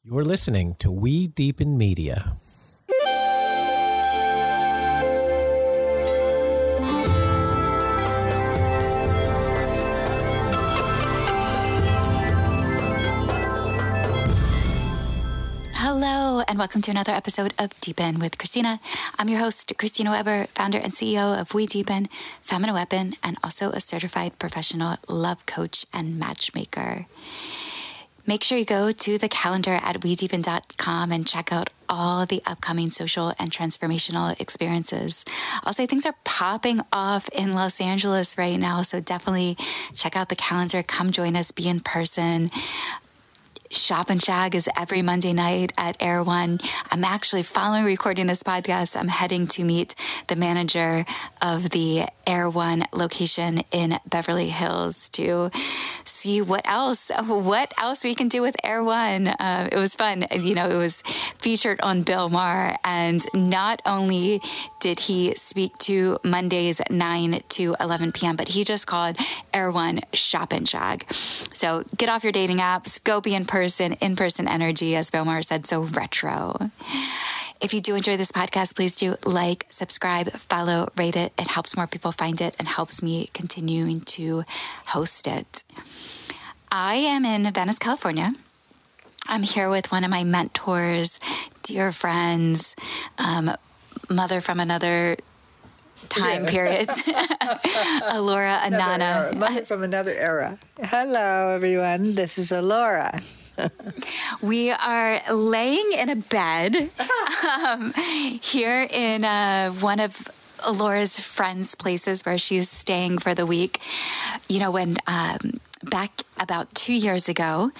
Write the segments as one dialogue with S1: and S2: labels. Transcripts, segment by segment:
S1: You're listening to We Deepen Media.
S2: Hello, and welcome to another episode of Deepen with Christina. I'm your host, Christina Weber, founder and CEO of We Deepen, Feminine Weapon, and also a certified professional love coach and matchmaker. Make sure you go to the calendar at wedeepen.com and check out all the upcoming social and transformational experiences. I'll say things are popping off in Los Angeles right now, so definitely check out the calendar. Come join us, be in person. Shop and Shag is every Monday night at Air One. I'm actually, following recording this podcast, I'm heading to meet the manager of the Air One location in Beverly Hills to see what else we can do with Air One. It was fun. You know, it was featured on Bill Maher, and not only did he speak to Mondays at 9 to 11 p.m., but he just called Air One Shop and Shag. So get off your dating apps, go be in-person energy, as Bill Maher said, so retro. If you do enjoy this podcast, please do like, subscribe, follow, rate it. It helps more people find it and helps me continuing to host it. I am in Venice, California. I'm here with one of my mentors, dear friends, mother from another time period, Alorah, Inanna.
S3: Mother from another era. Hello, everyone. This is Alorah.
S2: We are laying in a bed here in one of Alorah's friends' places where she's staying for the week. You know, when back about 2 years ago,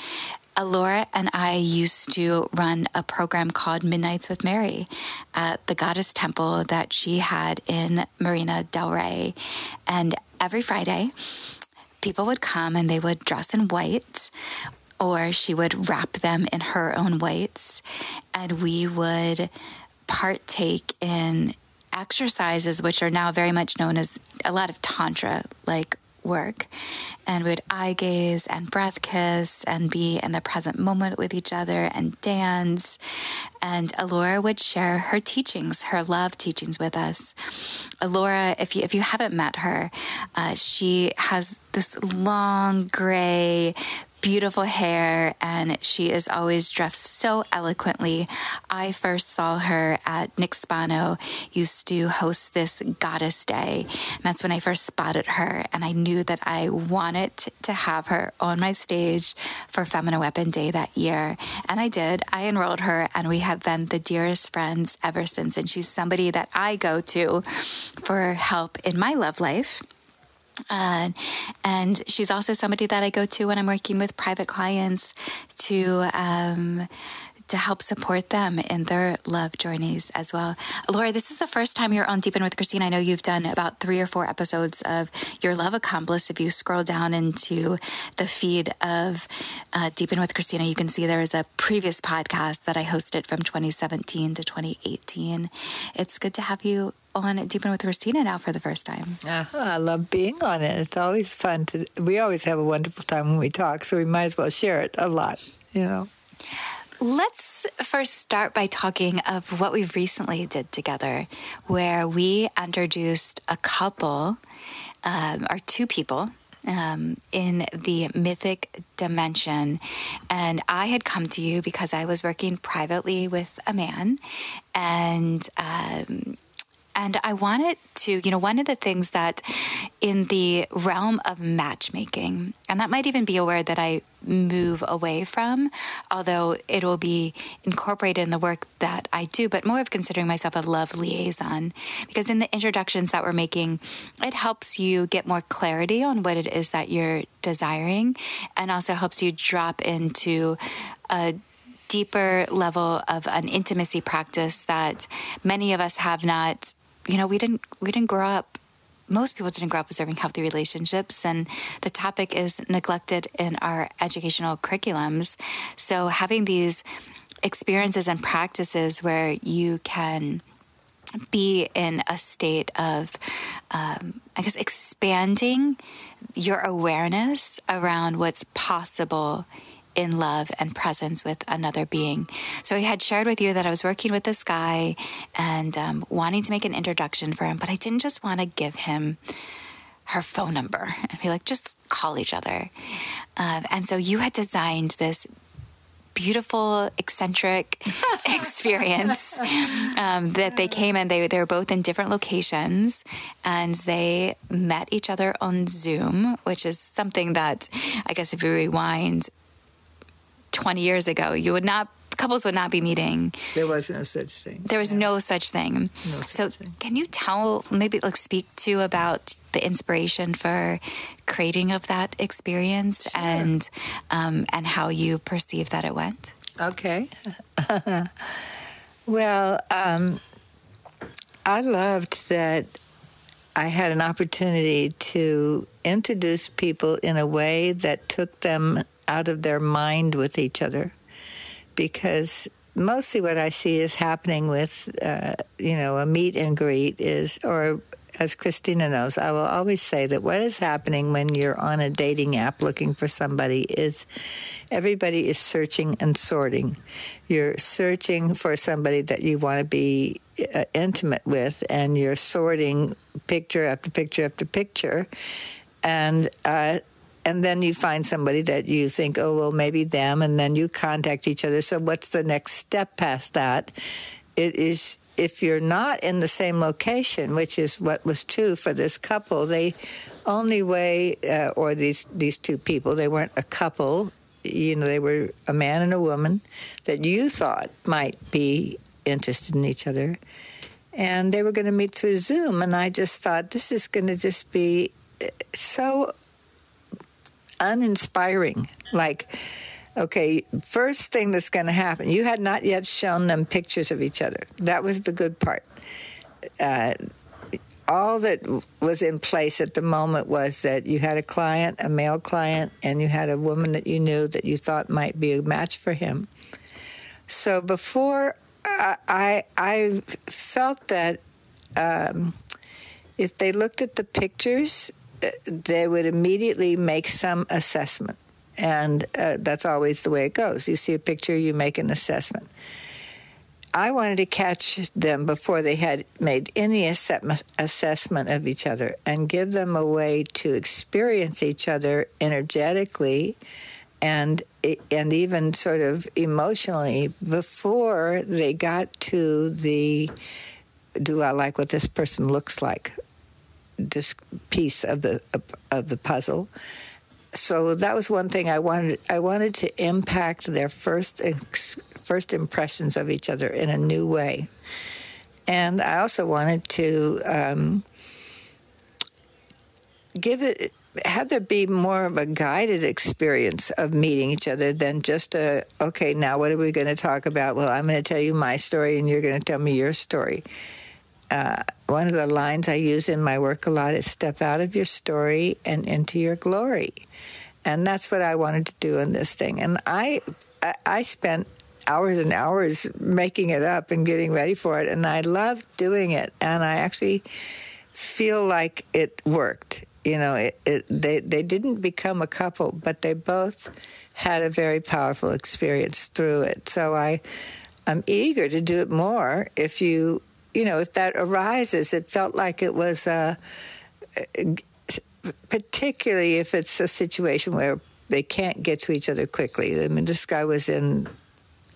S2: Alorah and I used to run a program called Midnights with Mary at the Goddess Temple that she had in Marina del Rey. And every Friday, people would come and they would dress in white, or she would wrap them in her own whites, and we would partake in exercises which are now very much known as a lot of Tantra-like work, and we'd eye gaze and breath kiss and be in the present moment with each other and dance. And Alorah would share her teachings, her love teachings with us. Alorah, if you haven't met her, she has this long gray beautiful hair, and she is always dressed so eloquently. I first saw her at Nick Spano used to host this Goddess Day, and that's when I first spotted her, and I knew that I wanted to have her on my stage for Feminine Weapon Day that year, and I did. I enrolled her, and we have been the dearest friends ever since, and she's somebody that I go to for help in my love life. And she's also somebody that I go to when I'm working with private clients to help support them in their love journeys as well. Alorah, this is the first time you're on Deepen with Christina. I know you've done about 3 or 4 episodes of Your Love Accomplice. If you scroll down into the feed of Deepen with Christina, you can see there is a previous podcast that I hosted from 2017 to 2018. It's good to have you on Deepen with Christina now for the first time.
S3: I love being on it. It's always fun we always have a wonderful time when we talk, so we might as well share it a lot, you know.
S2: Let's first start by talking of what we recently did together, where we introduced a couple, or 2 people, in the Mythic dimension. And I had come to you because I was working privately with a man, and I wanted to, one of the things that in the realm of matchmaking, and that might even be a word that I move away from, although it will be incorporated in the work that I do, but more of considering myself a love liaison, because in the introductions that we're making, it helps you get more clarity on what it is that you're desiring, and also helps you drop into a deeper level of an intimacy practice that many of us have not. We didn't grow up. Most people didn't grow up observing healthy relationships, and the topic is neglected in our educational curriculums. So having these experiences and practices where you can be in a state of, expanding your awareness around what's possible in love and presence with another being. So I had shared with you that I was working with this guy and wanting to make an introduction for him, but I didn't just want to give him her phone number and be like, just call each other. And so you had designed this beautiful, eccentric experience that they came and they were both in different locations and they met each other on Zoom, which is something that I guess if you rewind 20 years ago, couples would not be meeting.
S3: There was no such thing.
S2: There was no such thing.
S3: No
S2: so
S3: such thing.
S2: Can you speak to about the inspiration for creating of that experience?
S3: Sure.
S2: and how you perceive that it went?
S3: Okay. Well, I loved that I had an opportunity to introduce people in a way that took them out of their mind with each other. Because mostly what I see is happening with, a meet and greet or as Christina knows, I will always say that what is happening when you're on a dating app looking for somebody is everybody is searching and sorting. You're searching for somebody that you want to be intimate with, and you're sorting picture after picture after picture. And then you find somebody that you think, oh, well, maybe them, and then you contact each other. So what's the next step past that? It is, if you're not in the same location, which is what was true for this couple, they only way, or these two people, they weren't a couple, they were a man and a woman that you thought might be interested in each other. And they were going to meet through Zoom, and I just thought, this is going to just be so uninspiring. Like, okay, first thing that's going to happen, you had not yet shown them pictures of each other. That was the good part. All that was in place at the moment was that you had a client, a male client, and you had a woman that you knew that you thought might be a match for him. So before, I felt that if they looked at the pictures, they would immediately make some assessment. And that's always the way it goes. You see a picture, you make an assessment. I wanted to catch them before they had made any assessment of each other and give them a way to experience each other energetically and even sort of emotionally before they got to the, do I like what this person looks like? This piece of the puzzle. So that was one thing I wanted. I wanted to impact their first impressions of each other in a new way, and I also wanted to have there be more of a guided experience of meeting each other than just okay, now what are we going to talk about? Well, I'm going to tell you my story, and you're going to tell me your story. One of the lines I use in my work a lot is step out of your story and into your glory. And that's what I wanted to do in this thing. And I spent hours and hours making it up and getting ready for it. And I loved doing it. And I actually feel like it worked. They didn't become a couple, but they both had a very powerful experience through it. So I'm eager to do it more if if that arises. It felt like it was, particularly if it's a situation where they can't get to each other quickly. I mean, this guy was in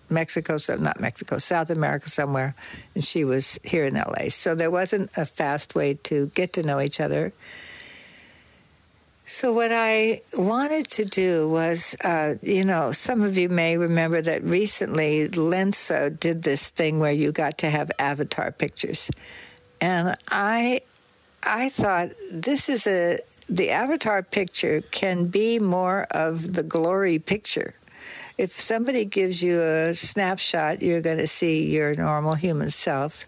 S3: South America somewhere, and she was here in LA. So there wasn't a fast way to get to know each other. So what I wanted to do was, some of you may remember that recently Lenso did this thing where you got to have avatar pictures. And I thought the avatar picture can be more of the glory picture. If somebody gives you a snapshot, you're going to see your normal human self.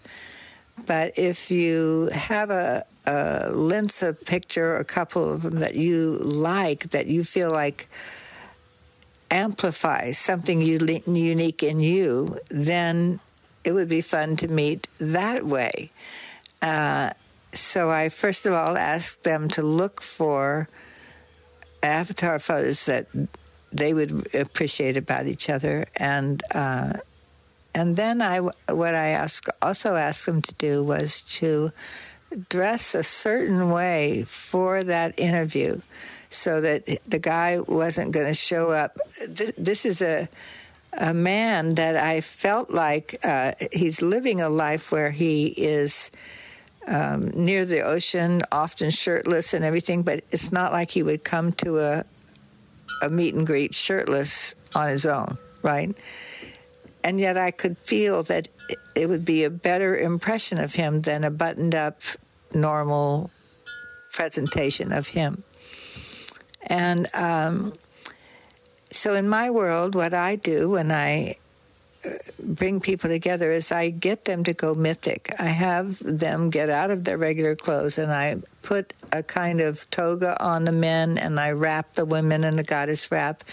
S3: But if you have a Lensa picture, a couple of them that you like, that you feel like amplifies something unique in you, then it would be fun to meet that way. So I first of all asked them to look for avatar photos they would appreciate about each other. And then what I also asked them to do was to dress a certain way for that interview, so that the guy wasn't going to show up. This is a man that I felt like he's living a life where he is near the ocean, often shirtless and everything, but it's not like he would come to a meet and greet shirtless on his own, right? And yet I could feel that it would be a better impression of him than a buttoned-up, normal presentation of him. And so in my world, what I do when I bring people together is I get them to go mythic. I have them get out of their regular clothes, and I put a kind of toga on the men, and I wrap the women in the goddess wrap.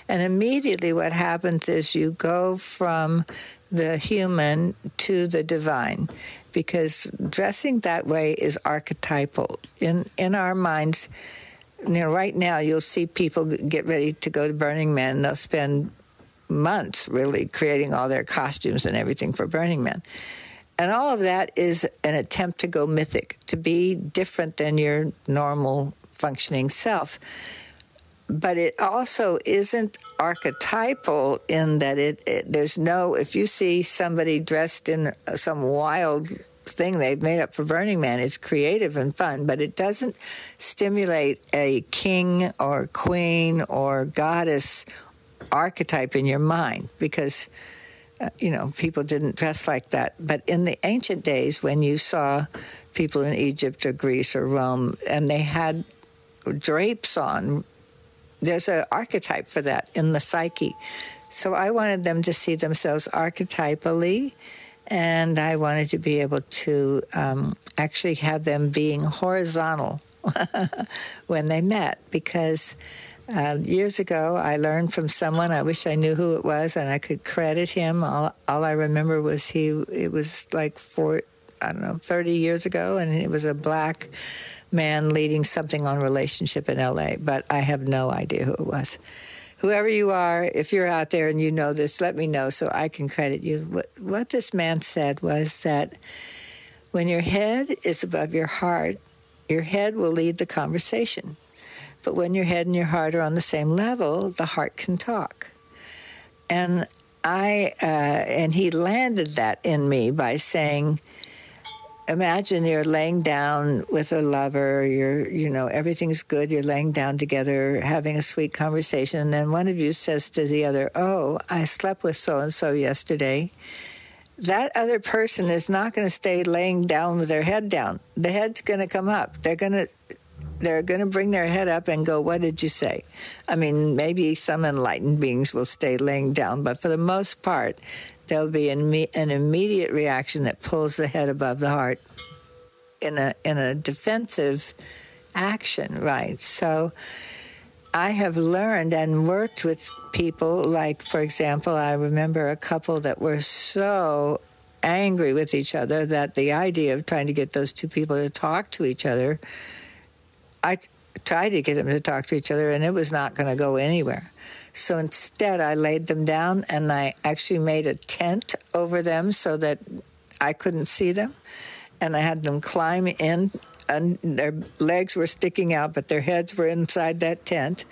S3: And immediately what happens is you go from the human to the divine, because dressing that way is archetypal. In our minds, right now you'll see people get ready to go to Burning Man, and they'll spend months really creating all their costumes and everything for Burning Man. And all of that is an attempt to go mythic, to be different than your normal functioning self. But it also isn't archetypal in that there's no, if you see somebody dressed in some wild thing they've made up for Burning Man, it's creative and fun, but it doesn't stimulate a king or queen or goddess archetype in your mind, because people didn't dress like that. But in the ancient days, when you saw people in Egypt or Greece or Rome, and they had drapes on, there's an archetype for that in the psyche. So I wanted them to see themselves archetypally, and I wanted to be able to actually have them being horizontal when they met, because years ago, I learned from someone, I wish I knew who it was, and I could credit him. All I remember was it was like 30 years ago, and it was a black man leading something on relationship in L.A., but I have no idea who it was. Whoever you are, if you're out there and you know this, let me know so I can credit you. What this man said was that when your head is above your heart, your head will lead the conversation. But when your head and your heart are on the same level, the heart can talk. And he landed that in me by saying, imagine you're laying down with a lover, everything's good, you're laying down together, having a sweet conversation, and then one of you says to the other, oh, I slept with so-and-so yesterday. That other person is not going to stay laying down with their head down. The head's going to come up. They're going to bring their head up and go, what did you say? I mean, maybe some enlightened beings will stay laying down, but for the most part, there'll be an immediate reaction that pulls the head above the heart in a defensive action, right? So I have learned and worked with people like, for example, I remember a couple that were so angry with each other that the idea of trying to get those two people to talk to each other, I tried to get them to talk to each other, and it was not going to go anywhere. So instead, I laid them down, and I actually made a tent over them so that I couldn't see them. And I had them climb in, and their legs were sticking out, but their heads were inside that tent.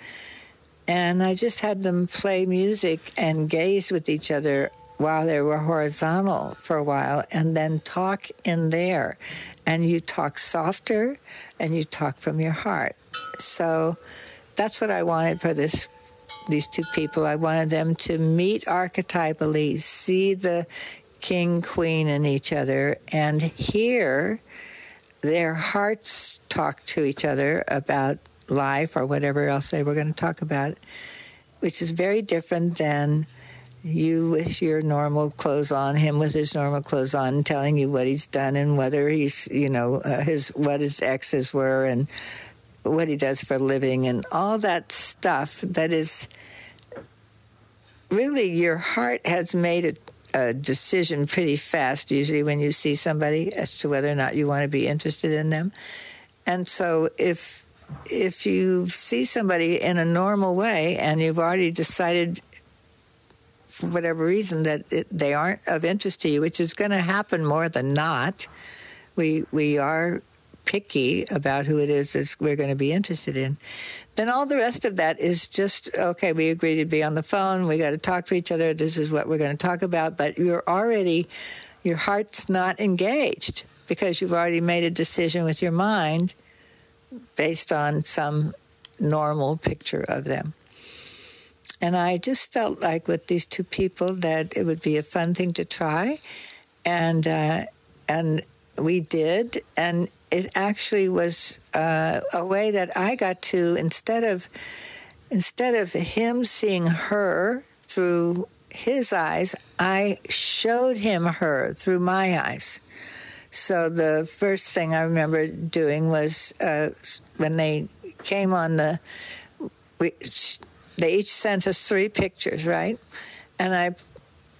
S3: And I just had them play music and gaze with each other while they were horizontal for a while, and then talk in there. And you talk softer, and you talk from your heart. So that's what I wanted for these two people. I wanted them to meet archetypally, see the king, queen in each other, and hear their hearts talk to each other about life or whatever else they were going to talk about, which is very different than you with your normal clothes on, him with his normal clothes on, telling you what he's done and whether he's, what his exes were and what he does for a living and all that stuff that is really, your heart has made a decision pretty fast, usually when you see somebody, as to whether or not you want to be interested in them. And so if if you see somebody in a normal way and you've already decided for whatever reason that they aren't of interest to you, which is going to happen more than not, we are picky about who it is that we're going to be interested in, then all the rest of that is just, okay, we agree to be on the phone, we got to talk to each other, this is what we're going to talk about, but your heart's not engaged because you've already made a decision with your mind based on some normal picture of them. And I just felt like with these two people that it would be a fun thing to try, and we did, and it actually was a way that I got to, instead of him seeing her through his eyes, I showed him her through my eyes. So the first thing I remember doing was when they came on they each sent us 3 pictures, right? And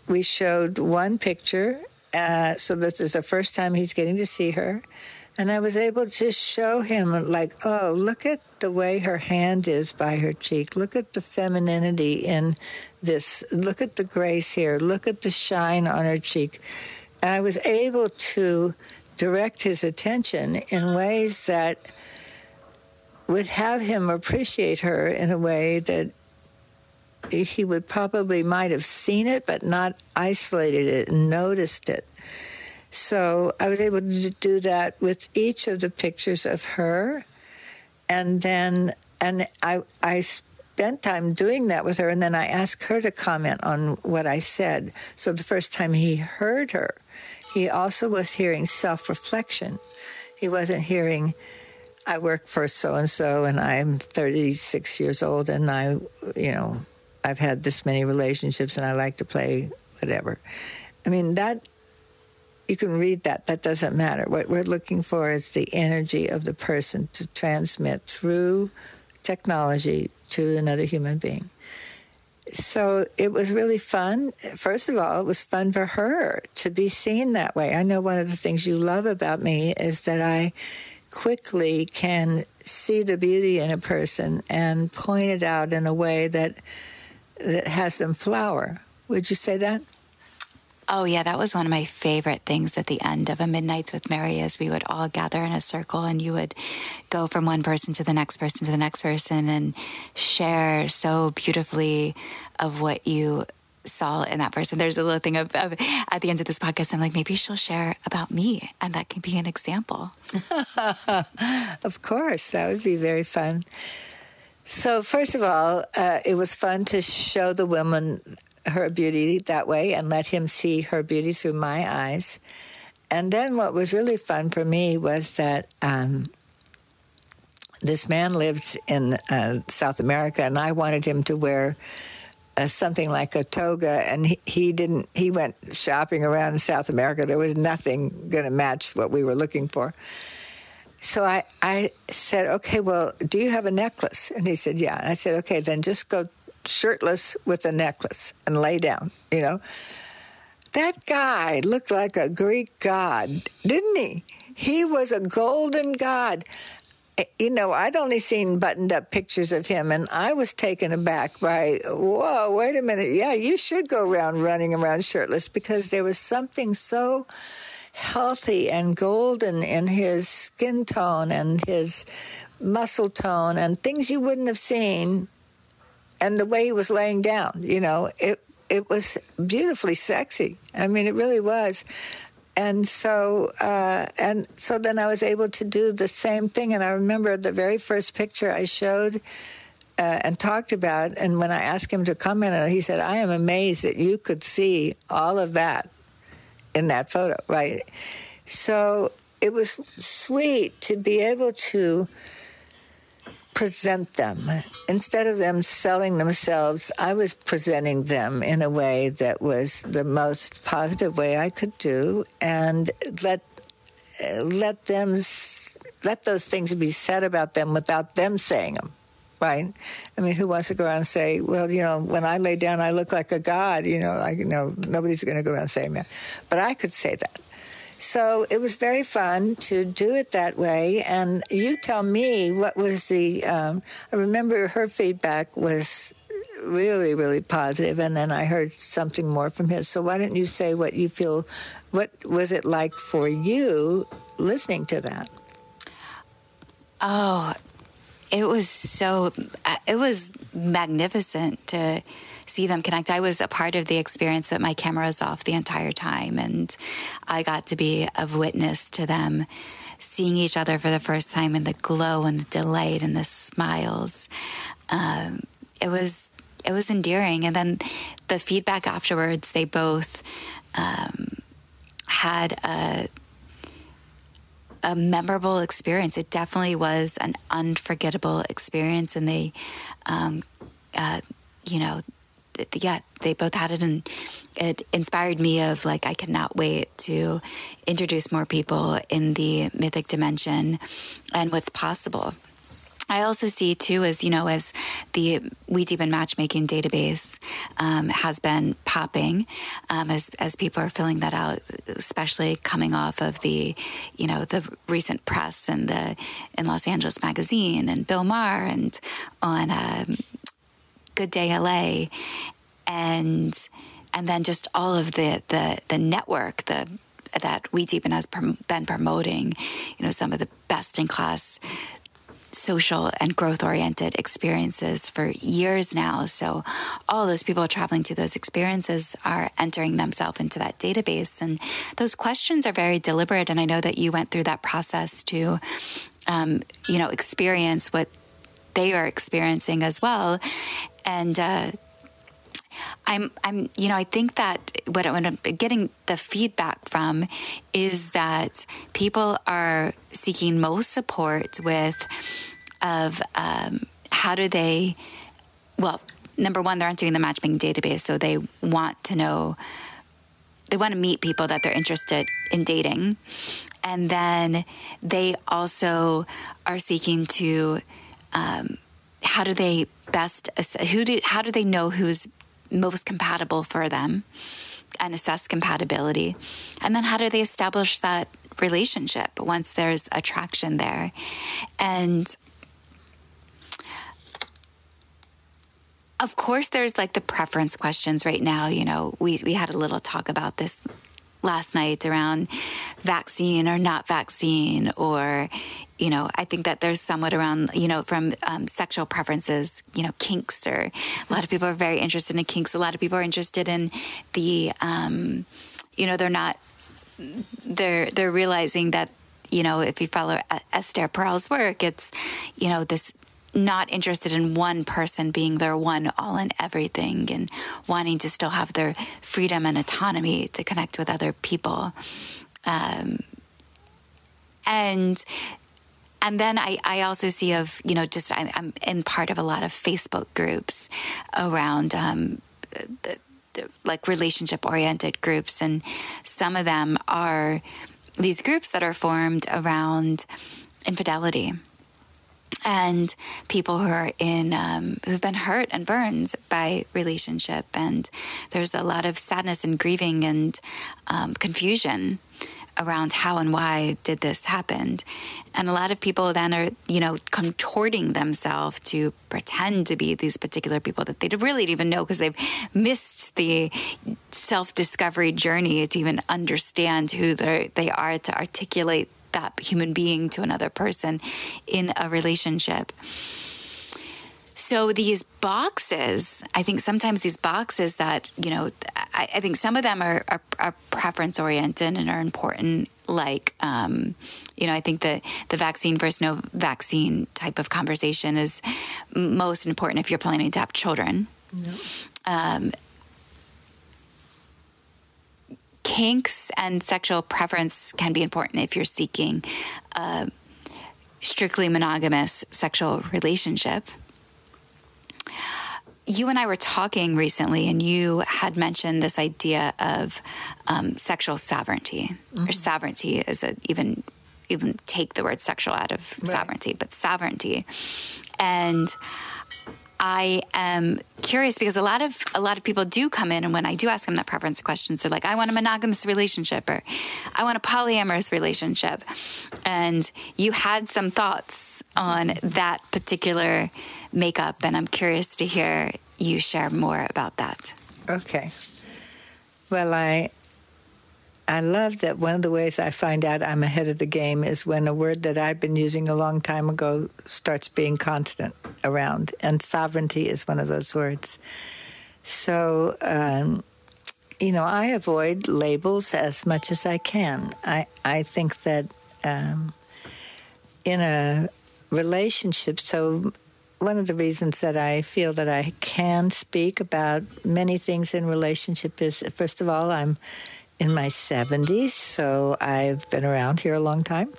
S3: we showed one picture, so this is the first time he's getting to see her. And I was able to show him, like, oh, look at the way her hand is by her cheek. Look at the femininity in this. Look at the grace here. Look at the shine on her cheek. And I was able to direct his attention in ways that would have him appreciate her in a way that he would probably might have seen it, but not isolated it and noticed it. So I was able to do that with each of the pictures of her. And I spent time doing that with her, and then I asked her to comment on what I said. So the first time he heard her, he also was hearing self-reflection. He wasn't hearing, I work for so-and-so, and I'm 36 years old, and I've had this many relationships, and I like to play whatever. I mean, that, you can read that. That doesn't matter. What we're looking for is the energy of the person to transmit through technology to another human being. So it was really fun. First of all, it was fun for her to be seen that way. I know one of the things you love about me is that I quickly can see the beauty in a person and point it out in a way that has them flower. Would you say that?
S2: Oh, yeah, that was one of my favorite things at the end of a Midnights with Mary is we would all gather in a circle and you would go from one person to the next person to the next person and share so beautifully of what you saw in that person. There's a little thing of at the end of this podcast, I'm like, maybe she'll share about me, and that can be an example.
S3: Of course, that would be very fun. So first of all, it was fun to show the woman her beauty that way and let him see her beauty through my eyes. And then what was really fun for me was that this man lived in South America, and I wanted him to wear something like a toga, and he went shopping around in South America. There was nothing going to match what we were looking for. So I said, okay, well, do you have a necklace? And he said, yeah. And I said, okay, then just go shirtless with a necklace and lay down, That guy looked like a Greek god, didn't he? He was a golden god. I'd only seen buttoned-up pictures of him, and I was taken aback by, whoa, wait a minute. Yeah, you should go around running around shirtless, because there was something so healthy and golden in his skin tone and his muscle tone and things you wouldn't have seen. And the way he was laying down, it was beautifully sexy. I mean, it really was. And so then I was able to do the same thing. And I remember the very first picture I showed and talked about, and when I asked him to comment on it, he said, I am amazed that you could see all of that in that photo, right? So it was sweet to be able to present them. Instead of them selling themselves, I was presenting them in a way that was the most positive way I could do, and let those things be said about them without them saying them, right? I mean, who wants to go around and say, well, when I lay down, I look like a god, nobody's going to go around saying that. But I could say that. So it was very fun to do it that way. And you tell me what was I remember her feedback was really, really positive, and then I heard something more from his. So why don't you say what you feel, what was it like for you listening to that?
S2: Oh, it was magnificent to see them connect. I was a part of the experience, but my camera was off the entire time, and I got to be a witness to them seeing each other for the first time, and the glow and the delight and the smiles. It was endearing. And then the feedback afterwards, they both had a memorable experience. It definitely was an unforgettable experience, and they, they both had it, and it inspired me of like, I cannot wait to introduce more people in the mythic dimension and what's possible. I also see too, as the We Deepen matchmaking database has been popping, as people are filling that out, especially coming off of the recent press and in Los Angeles Magazine and Bill Maher and on Good Day LA, and then just all of the network that We Deepen has been promoting, some of the best in class social and growth-oriented experiences for years now. So all those people traveling to those experiences are entering themselves into that database. And those questions are very deliberate. And I know that you went through that process to, experience what they are experiencing as well. And I think that what I'm getting the feedback from is that people are seeking most support of how do they, well, number one, they're entering the matchmaking database, so they want to meet people that they're interested in dating. And then they also are seeking to, how do they know who's most compatible for them and assess compatibility? And then how do they establish that relationship once there's attraction there? And of course, there's like the preference questions right now. We had a little talk about this last night around vaccine or not vaccine, or, I think that there's somewhat around, from sexual preferences, kinks, or a lot of people are very interested in kinks. A lot of people are interested in the, they're realizing that, if you follow Esther Perel's work, it's, this not interested in one person being their one all in everything, and wanting to still have their freedom and autonomy to connect with other people. And then I also see I'm in part of a lot of Facebook groups around like relationship oriented groups. And some of them are these groups that are formed around infidelity and people who are who've been hurt and burned by relationship. And there's a lot of sadness and grieving and confusion around how and why did this happen. And a lot of people then are, contorting themselves to pretend to be these particular people that they really didn't even know, because they've missed the self-discovery journey to even understand who they are, to articulate that human being to another person in a relationship. So these boxes, I think sometimes these boxes that, I think some of them are preference oriented and are important. Like, I think the vaccine versus no vaccine type of conversation is most important if you're planning to have children. Yep. Kinks and sexual preference can be important if you're seeking a strictly monogamous sexual relationship. You and I were talking recently, and you had mentioned this idea of sexual sovereignty, or sovereignty is even take the word sexual out of sovereignty, but sovereignty. And I am curious because a lot of people do come in, and when I do ask them that preference questions, they're like, I want a monogamous relationship, or I want a polyamorous relationship. And you had some thoughts on that particular makeup, and I'm curious to hear you share more about that.
S3: Okay. Well, I love that one of the ways I find out I'm ahead of the game is when a word that I've been using a long time ago starts being constant around, and sovereignty is one of those words. So, I avoid labels as much as I can. I think that in a relationship, so one of the reasons that I feel that I can speak about many things in relationship is, first of all, I'm in my 70s, so I've been around here a long time.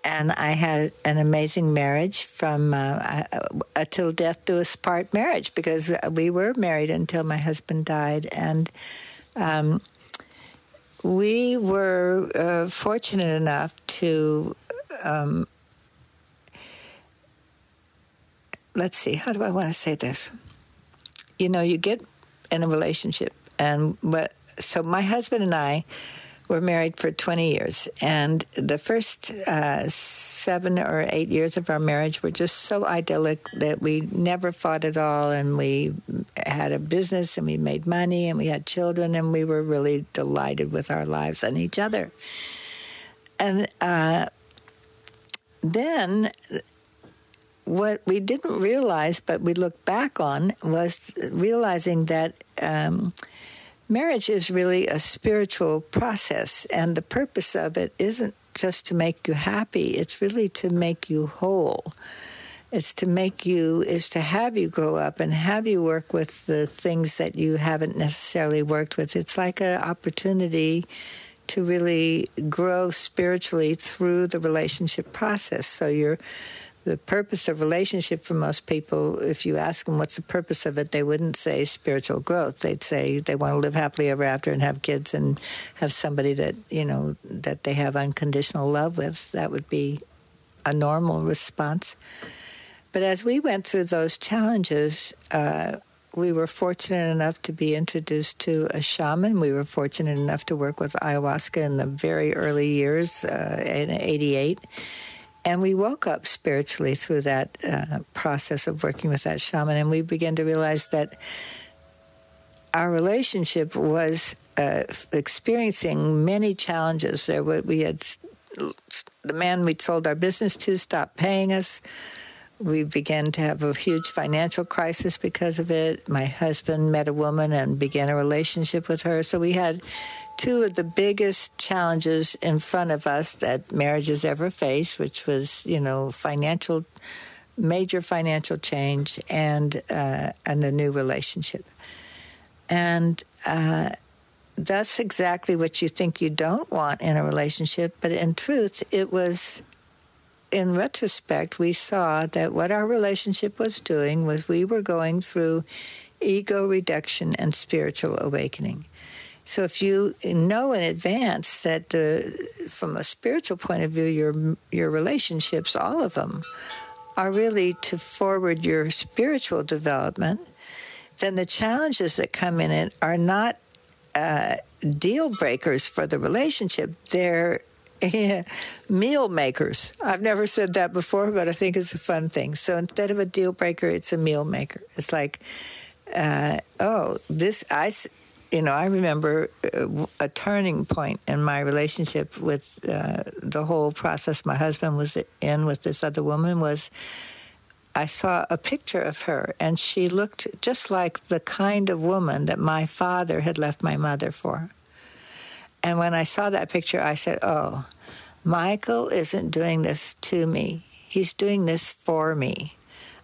S3: And I had an amazing marriage from a till death do us part marriage, because we were married until my husband died. And we were fortunate enough to, let's see, how do I want to say this? You get in a relationship, so my husband and I were married for 20 years, and the first 7 or 8 years of our marriage were just so idyllic that we never fought at all, and we had a business, and we made money, and we had children, and we were really delighted with our lives and each other. And then what we didn't realize, but we looked back on, was realizing that marriage is really a spiritual process, and the purpose of it isn't just to make you happy. It's really to make you whole. It's to have you grow up and have you work with the things that you haven't necessarily worked with. It's like an opportunity to really grow spiritually through the relationship process. So the purpose of relationship for most people, if you ask them what's the purpose of it, they wouldn't say spiritual growth. They'd say they want to live happily ever after and have kids and have somebody that, that they have unconditional love with. That would be a normal response. But as we went through those challenges, we were fortunate enough to be introduced to a shaman. We were fortunate enough to work with ayahuasca in the very early years, in 88. And we woke up spiritually through that process of working with that shaman, and we began to realize that our relationship was experiencing many challenges. We had the man we'd sold our business to stopped paying us. We began to have a huge financial crisis because of it. My husband met a woman and began a relationship with her. So we had two of the biggest challenges in front of us that marriages ever face, which was, major financial change and a new relationship. And that's exactly what you think you don't want in a relationship. But in truth, it was, in retrospect, we saw that what our relationship was doing was we were going through ego reduction and spiritual awakening. So if you know in advance that from a spiritual point of view, your relationships, all of them, are really to forward your spiritual development, then the challenges that come in it are not deal breakers for the relationship. They're meal makers. I've never said that before, but I think it's a fun thing. So instead of a deal breaker, it's a meal maker. It's like, I remember a turning point in my relationship with the whole process my husband was in with this other woman was I saw a picture of her, and she looked just like the kind of woman that my father had left my mother for. And when I saw that picture, I said, oh, Michael isn't doing this to me. He's doing this for me.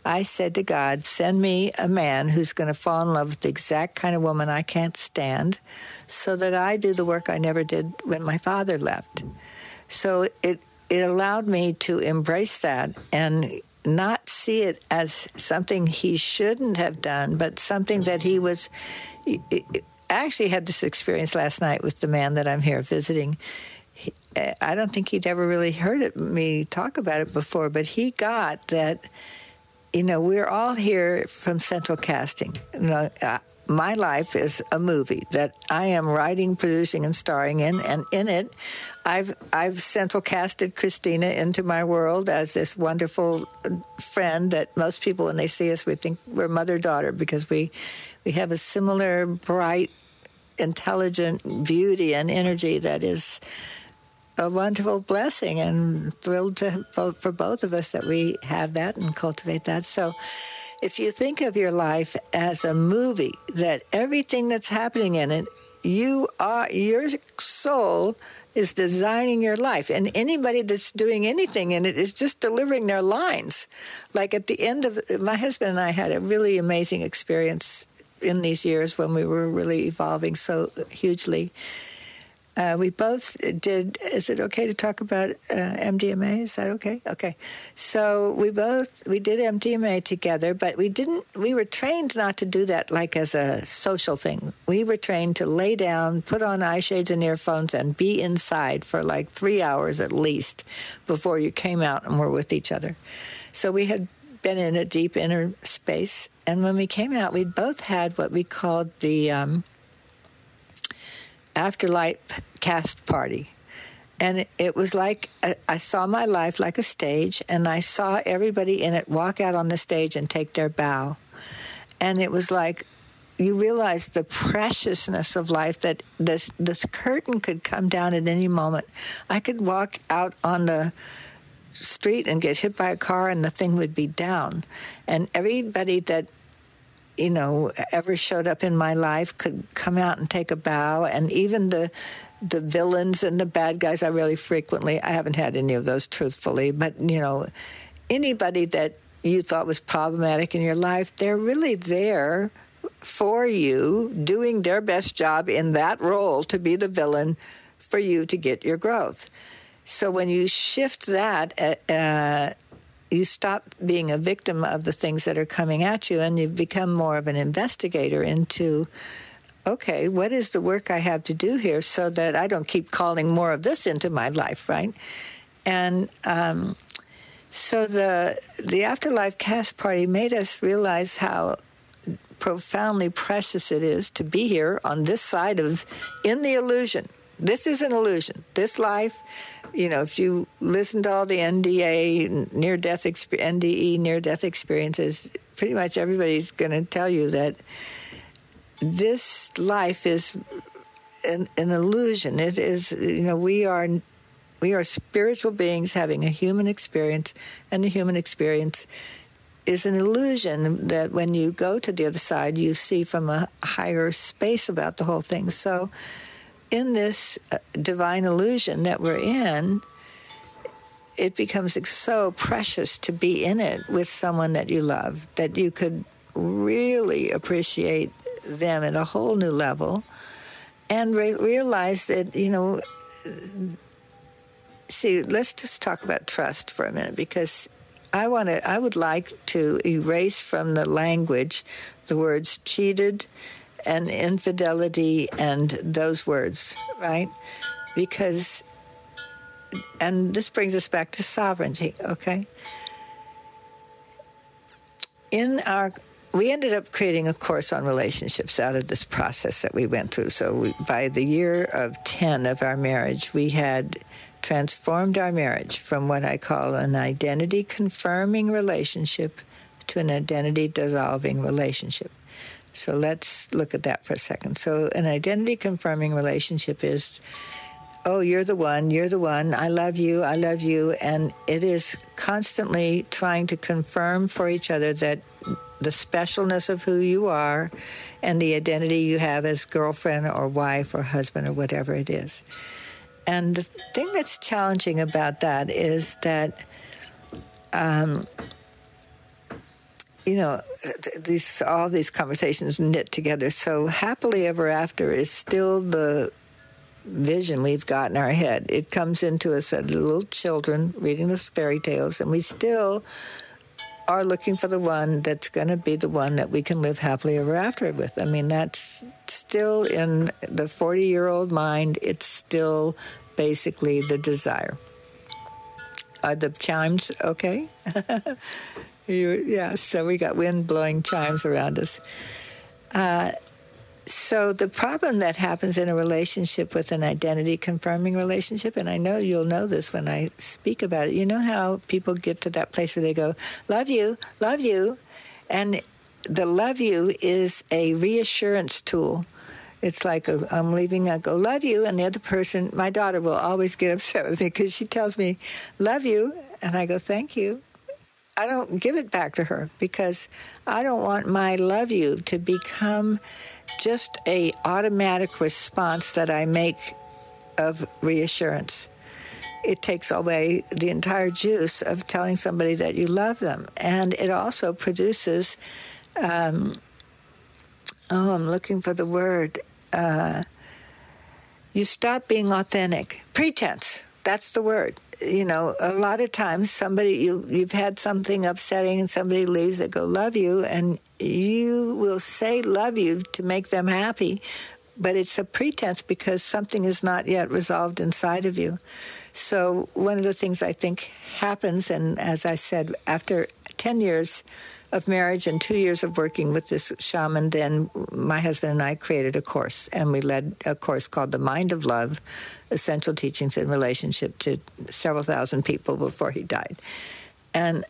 S3: I said to God, send me a man who's going to fall in love with the exact kind of woman I can't stand so that I do the work I never did when my father left. So it allowed me to embrace that and not see it as something he shouldn't have done, but something that he was... I actually had this experience last night with the man that I'm here visiting. I don't think he'd ever really heard me talk about it before, but he got that we're all here from central casting. My life is a movie that I am writing, producing, and starring in, and in it, I've central casted Christina into my world as this wonderful friend that most people, when they see us, we think we're mother-daughter because we have a similar bright, intelligent beauty and energy that is a wonderful blessing, and thrilled for both of us that we have that and cultivate that. So if you think of your life as a movie, that everything that's happening in it, your soul is designing your life. And anybody that's doing anything in it is just delivering their lines. Like at the end of, my husband and I had a really amazing experience in these years when we were really evolving so hugely. We both did, is it okay to talk about MDMA? Is that okay? Okay. So we did MDMA together, but we were trained not to do that like as a social thing. We were trained to lay down, put on eye shades and earphones, and be inside for like 3 hours at least before you came out and were with each other. So we had been in a deep inner space, and when we came out, we both had what we called the afterlife cast party. And it was like, I saw my life like a stage, and I saw everybody in it walk out on the stage and take their bow. And it was like, you realize the preciousness of life, that this curtain could come down at any moment. I could walk out on the street and get hit by a car and the thing would be down. And everybody that ever showed up in my life could come out and take a bow, and even the villains and the bad guys, I haven't had any of those truthfully, but, anybody that you thought was problematic in your life, they're really there for you, doing their best job in that role to be the villain for you to get your growth. So when you shift that, you stop being a victim of the things that are coming at you, and you become more of an investigator into, okay, what is the work I have to do here so that I don't keep calling more of this into my life, right? And so the Afterlife Cast Party made us realize how profoundly precious it is to be here on this side in the illusion. This is an illusion. This life, if you listen to all the NDE, near-death experiences, pretty much everybody's going to tell you that this life is an illusion. It is, we are spiritual beings having a human experience, and the human experience is an illusion that when you go to the other side, you see from a higher space about the whole thing. So in this divine illusion that we're in, it becomes so precious to be in it with someone that you love, that you could really appreciate them at a whole new level, and realize that, see, let's just talk about trust for a minute, because I would like to erase from the language the words cheated and infidelity and those words, right? Because, and this brings us back to sovereignty, okay? We ended up creating a course on relationships out of this process that we went through. So by the year of 10 of our marriage, we had transformed our marriage from what I call an identity-confirming relationship to an identity-dissolving relationship. So let's look at that for a second. So an identity-confirming relationship is, oh, you're the one, I love you, and it is constantly trying to confirm for each other that the specialness of who you are and the identity you have as girlfriend or wife or husband or whatever it is. And the thing that's challenging about that is that all these conversations knit together. So happily ever after is still the vision we've got in our head. It comes into us as little children reading those fairy tales, and we still are looking for the one that's going to be the one that we can live happily ever after with. I mean, that's still in the 40-year-old mind. It's still basically the desire. Are the chimes okay? So we got wind blowing chimes around us. So the problem that happens in a relationship with an identity-confirming relationship, and I know you'll know this when I speak about it, you know how people get to that place where they go, love you, and the love you is a reassurance tool. It's like I'm leaving, I go, love you, and the other person, my daughter will always get upset with me because she tells me, love you, and I go, thank you. I don't give it back to her because I don't want my love you to become just a automatic response that I make of reassurance. It takes away the entire juice of telling somebody that you love them. And it also produces, I'm looking for the word, you stop being authentic. Pretense, that's the word. You know, a lot of times you've had something upsetting and somebody leaves, they go, love you, and you will say love you to make them happy, but it's a pretense because something is not yet resolved inside of you. So one of the things I think happens, and as I said, after 10 years of marriage and 2 years of working with this shaman, then my husband and I created a course, and we led a course called The Mind of Love, Essential Teachings in Relationship, to several thousand people before he died. And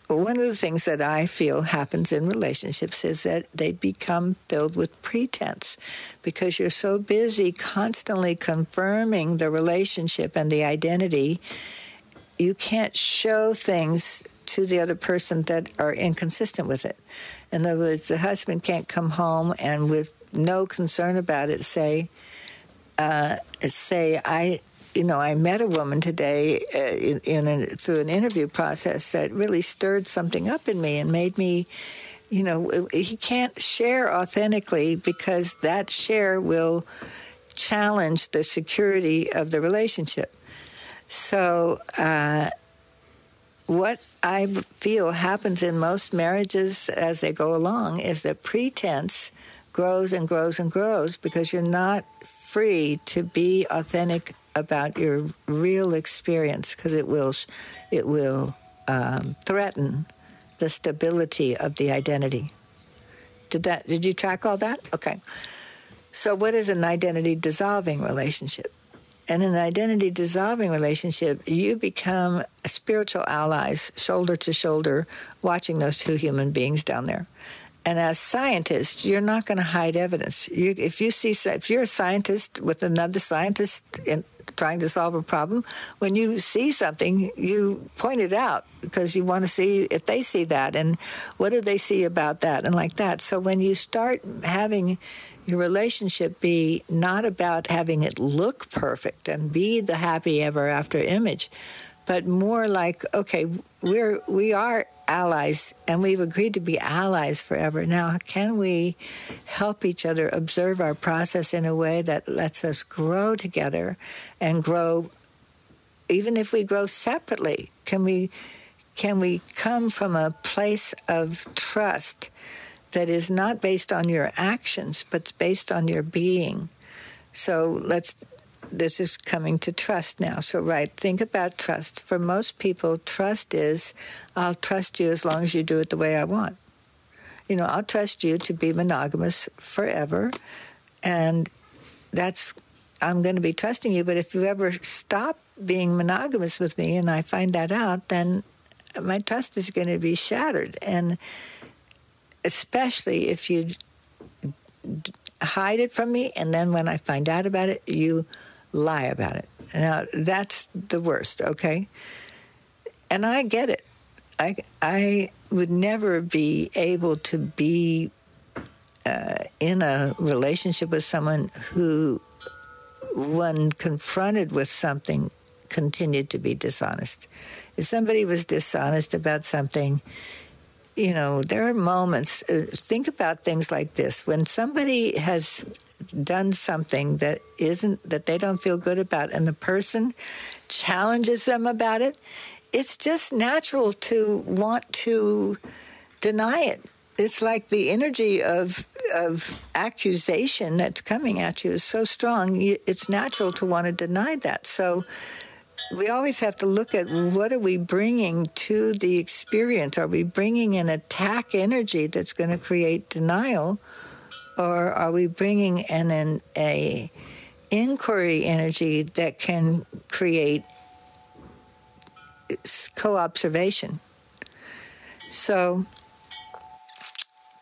S3: one of the things that I feel happens in relationships is that they become filled with pretense because you're so busy constantly confirming the relationship and the identity, you can't show things to the other person that are inconsistent with it. In other words, the husband can't come home and with no concern about it say, I met a woman today through an interview process that really stirred something up in me and made me, he can't share authentically because that share will challenge the security of the relationship. So what I feel happens in most marriages as they go along is that pretense grows and grows and grows because you're not free to be authentic about your real experience because it will threaten the stability of the identity. Did you track all that? Okay. So what is an identity dissolving relationship? In an identity dissolving relationship, you become spiritual allies, shoulder to shoulder, watching those two human beings down there. And as scientists, you're not going to hide evidence. If you're a scientist with another scientist trying to solve a problem, when you see something, you point it out because you want to see if they see that and what do they see about that and like that. So when you start having your relationship be not about having it look perfect and be the happy ever after image, but more like, okay, we are allies and we've agreed to be allies forever. Now, can we help each other observe our process in a way that lets us grow together and grow, even if we grow separately? Can we come from a place of trust that is not based on your actions, but based on your being? So this is coming to trust now. So, think about trust. For most people, trust is, I'll trust you as long as you do it the way I want. I'll trust you to be monogamous forever, and I'm going to be trusting you. But if you ever stop being monogamous with me and I find that out, then my trust is going to be shattered. And especially if you hide it from me, and then when I find out about it, you lie about it. Now, that's the worst, okay? And I get it. I would never be able to be in a relationship with someone who, when confronted with something, continued to be dishonest. If somebody was dishonest about something, there are moments, think about things like this. When somebody has done something that they don't feel good about and the person challenges them about it, it's just natural to want to deny it. It's like the energy of accusation that's coming at you is so strong, it's natural to want to deny that. So we always have to look at what are we bringing to the experience. Are we bringing an attack energy that's going to create denial, or are we bringing an inquiry energy that can create co-observation? So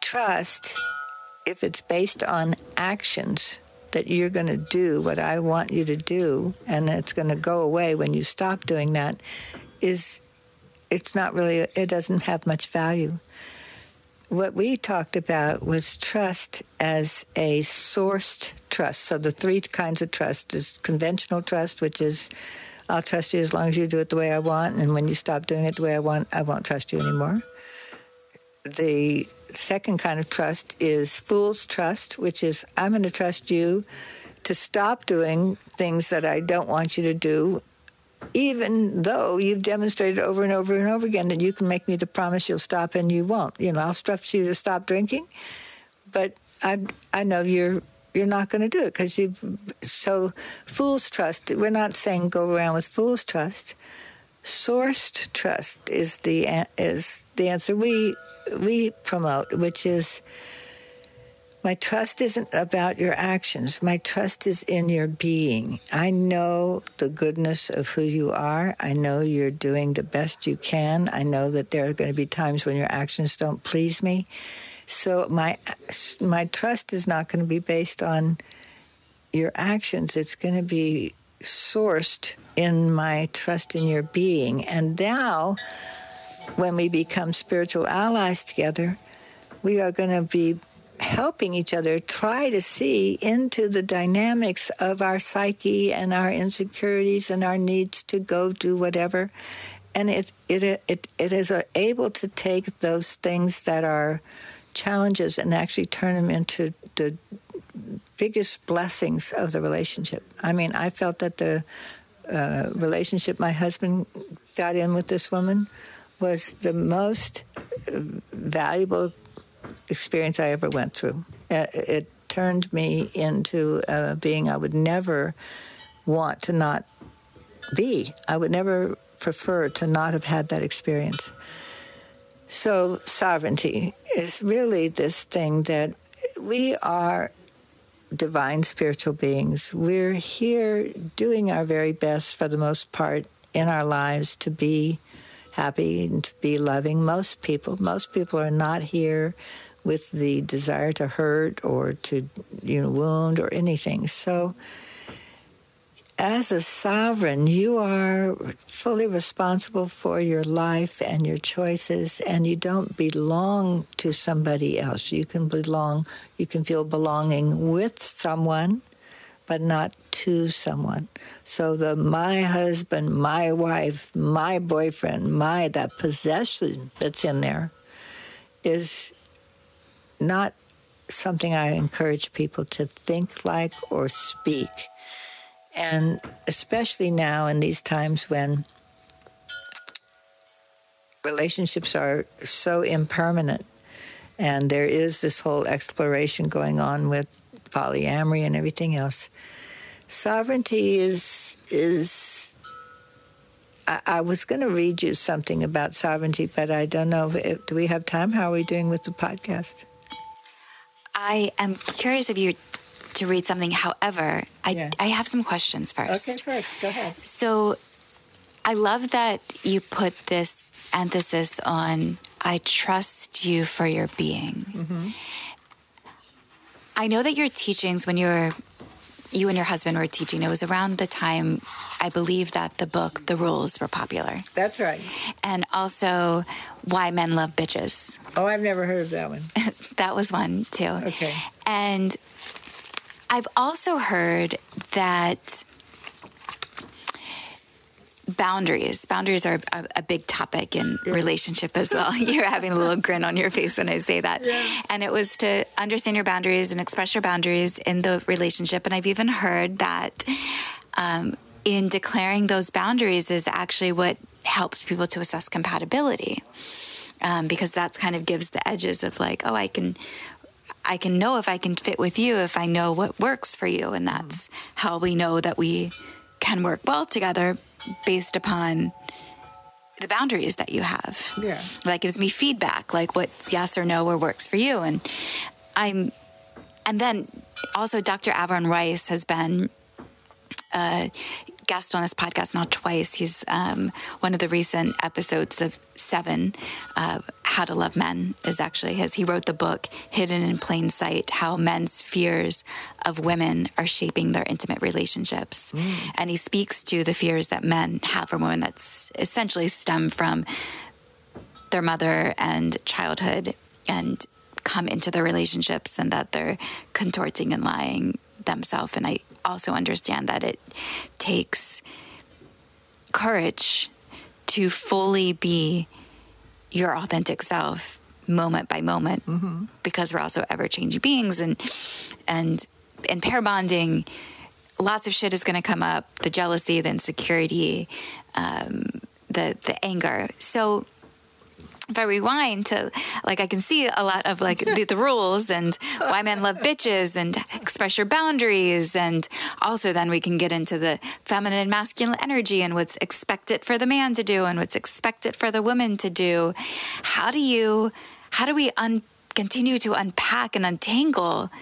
S3: trust, if it's based on actions, that you're going to do what I want you to do, and it's going to go away when you stop doing that, it's not really, it doesn't have much value. What we talked about was trust as a sourced trust. So the three kinds of trust is conventional trust, which is I'll trust you as long as you do it the way I want, and when you stop doing it the way I want, I won't trust you anymore. The second kind of trust is fool's trust, which is I'm going to trust you to stop doing things that I don't want you to do, even though you've demonstrated over and over and over again that you can make me the promise you'll stop and you won't. I'll trust you to stop drinking, but I know you're not going to do it because you've... So fool's trust, we're not saying go around with fool's trust. Sourced trust is the answer we promote, which is my trust isn't about your actions. My trust is in your being. I know the goodness of who you are. I know you're doing the best you can. I know that there are going to be times when your actions don't please me. So my trust is not going to be based on your actions. It's going to be sourced in my trust in your being. And now, when we become spiritual allies together, we are going to be helping each other try to see into the dynamics of our psyche and our insecurities and our needs to go do whatever. And it is able to take those things that are challenges and actually turn them into the biggest blessings of the relationship. I mean, I felt that the relationship my husband got in with this woman was the most valuable experience I ever went through. It turned me into a being I would never want to not be. I would never prefer to not have had that experience. So sovereignty is really this thing that we are divine spiritual beings. We're here doing our very best for the most part in our lives to be happy and to be loving. Most people are not here with the desire to hurt or to wound or anything. So as a sovereign, you are fully responsible for your life and your choices, and you don't belong to somebody else. You can feel belonging with someone, but not to someone. So my husband, my wife, my boyfriend, that possession that's in there is not something I encourage people to think like or speak. And especially now in these times when relationships are so impermanent and there is this whole exploration going on with polyamory and everything else, sovereignty is I was going to read you something about sovereignty, but I don't know. Do we have time? How are we doing with the podcast?
S2: I am curious of you to read something. However, I have some questions first.
S3: Okay, first. Go ahead.
S2: So I love that you put this emphasis on, I trust you for your being. Mm-hmm. I know that your teachings, when you and your husband were teaching, it was around the time, I believe, that the book, The Rules, were popular.
S3: That's right.
S2: And also Why Men Love Bitches.
S3: Oh, I've never heard of that one.
S2: That was one, too.
S3: Okay.
S2: And I've also heard that boundaries are a big topic in relationship as well. You're having a little grin on your face when I say that. Yeah. And it was to understand your boundaries and express your boundaries in the relationship. And I've even heard that in declaring those boundaries is actually what helps people to assess compatibility. Because that's kind of gives the edges of like, oh, I can know if I can fit with you if I know what works for you. And that's how we know that we can work well together, based upon the boundaries that you have.
S3: Yeah.
S2: That gives me feedback, like what's yes or no or works for you. And then also Dr. Avron Rice has been a guest on this podcast now twice. He's one of the recent episodes of 7, How to Love Men is actually his. He wrote the book Hidden in Plain Sight, How Men's Fears of Women Are Shaping Their Intimate Relationships. And he speaks to the fears that men have for women that's essentially stem from their mother and childhood and come into their relationships, and that they're contorting and lying themselves. And I also understand that it takes courage to fully be your authentic self moment by moment, because we're also ever-changing beings, and in pair bonding, lots of shit is going to come up: the jealousy, the insecurity, the anger. So if I rewind to, like, I can see a lot of, like, the rules and why men love bitches and express your boundaries. And also then we can get into the feminine and masculine energy and what's expected for the man to do and what's expected for the woman to do. How do we continue to unpack and untangle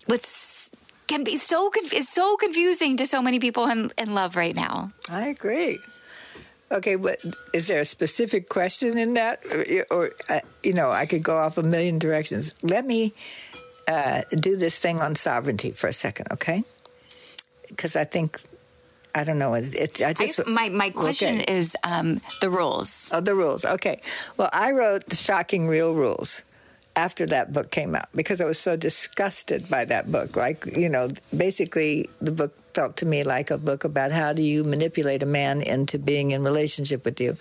S2: what's can be so confusing to so many people in love right now?
S3: I agree. Okay, is there a specific question in that? Or, I could go off a million directions. Let me do this thing on sovereignty for a second, okay? Because I don't know.
S2: My question is the rules.
S3: Oh, the rules. Okay. Well, I wrote The Shocking Real Rules after that book came out because I was so disgusted by that book. Like, basically the book felt to me like a book about how do you manipulate a man into being in relationship with you.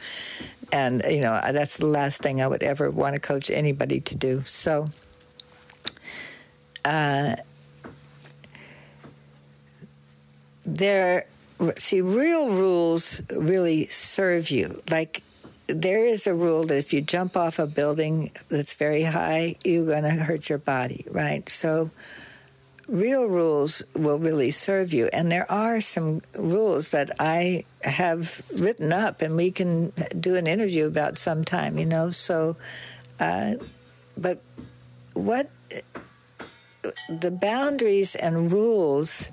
S3: And, that's the last thing I would ever want to coach anybody to do. So real rules really serve you. Like, there is a rule that if you jump off a building that's very high, you're going to hurt your body, right? So real rules will really serve you. And there are some rules that I have written up, and we can do an interview about sometime, So, but what the boundaries and rules...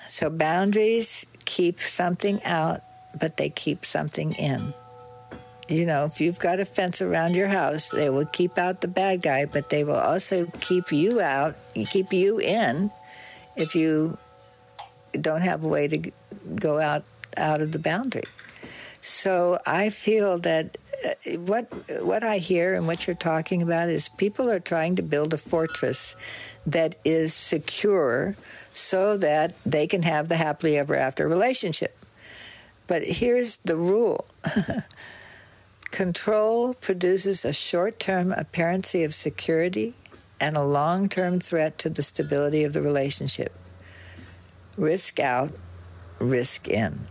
S3: So boundaries keep something out, but they keep something in. If you've got a fence around your house, they will keep out the bad guy, but they will also keep you out, keep you in if you don't have a way to go out of the boundary. So I feel that what I hear and what you're talking about is people are trying to build a fortress that is secure so that they can have the happily ever after relationship. But here's the rule. Control produces a short-term appearance of security and a long-term threat to the stability of the relationship. Risk out, risk in.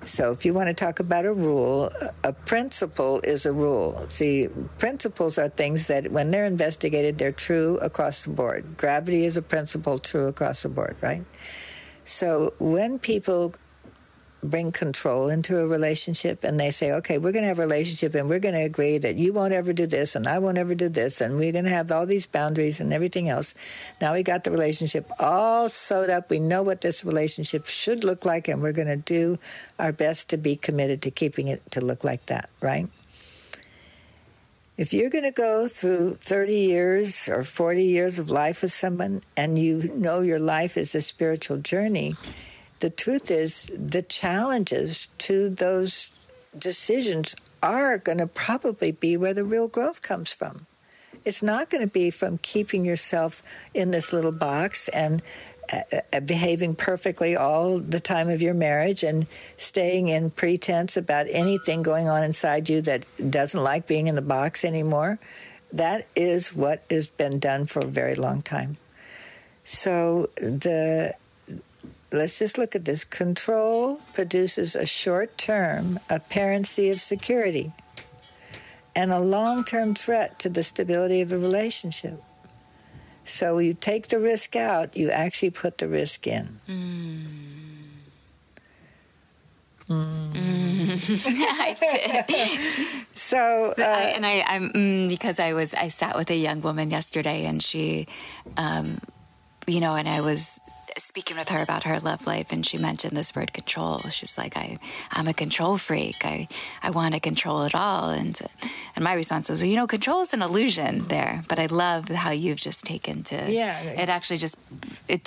S3: So if you want to talk about a rule, a principle is a rule. See, principles are things that when they're investigated, they're true across the board. Gravity is a principle true across the board, right? So when people bring control into a relationship and they say, okay, we're going to have a relationship and we're going to agree that you won't ever do this and I won't ever do this and we're going to have all these boundaries and everything else. Now we got the relationship all sewed up. We know what this relationship should look like and we're going to do our best to be committed to keeping it to look like that, right? If you're going to go through 30 years or 40 years of life with someone and you know your life is a spiritual journey, the truth is the challenges to those decisions are going to probably be where the real growth comes from. It's not going to be from keeping yourself in this little box and behaving perfectly all the time of your marriage and staying in pretense about anything going on inside you that doesn't like being in the box anymore. That is what has been done for a very long time. So let's just look at this. Control produces a short-term appearance of security and a long-term threat to the stability of a relationship. So you take the risk out, you actually put the risk in.
S2: I did.
S3: So,
S2: I sat with a young woman yesterday, and she, and I was speaking with her about her love life, and she mentioned this word control. She's like, I'm a control freak. I want to control it all. And my response was, control is an illusion there. But I love how you've just taken to, it actually it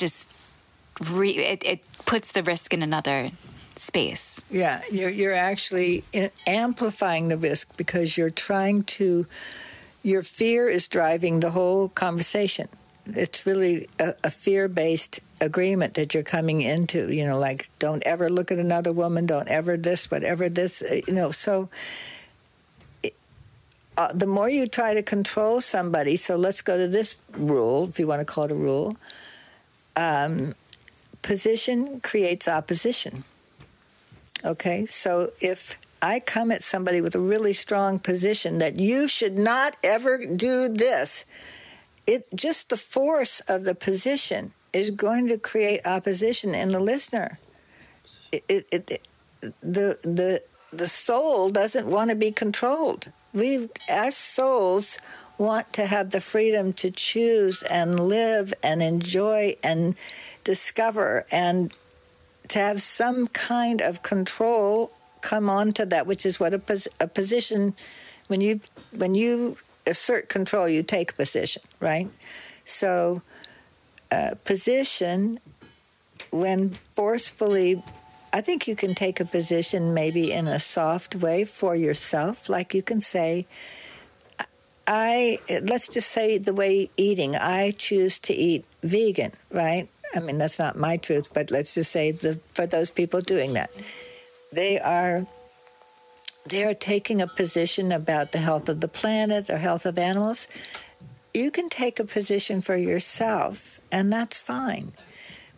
S2: puts the risk in another space.
S3: Yeah, you're actually amplifying the risk because your fear is driving the whole conversation. It's really a fear-based agreement that you're coming into, like don't ever look at another woman, don't ever this, whatever this, so the more you try to control somebody, so let's go to this rule, if you want to call it a rule, position creates opposition. Okay, so if I come at somebody with a really strong position that you should not ever do this, just the force of the position is going to create opposition in the listener. The soul doesn't want to be controlled. As souls want to have the freedom to choose and live and enjoy and discover, and to have some kind of control come onto that, which is what a position. When you assert control, you take a position, right? So position, when forcefully, I think you can take a position maybe in a soft way for yourself. Like you can say, let's just say the way eating, I choose to eat vegan, right? I mean, that's not my truth, but let's just say for those people doing that, they are taking a position about the health of the planet or health of animals. You can take a position for yourself, and that's fine.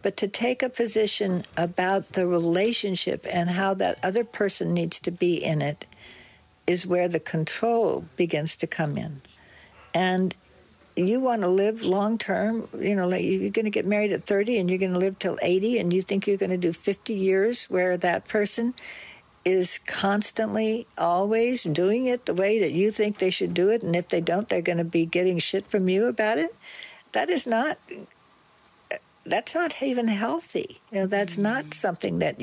S3: But to take a position about the relationship and how that other person needs to be in it is where the control begins to come in. And you want to live long term, like you're going to get married at 30 and you're going to live till 80, and you think you're going to do 50 years where that person is constantly, always doing it the way that you think they should do it, and if they don't, they're going to be getting shit from you about it. That's not even healthy. That's not something that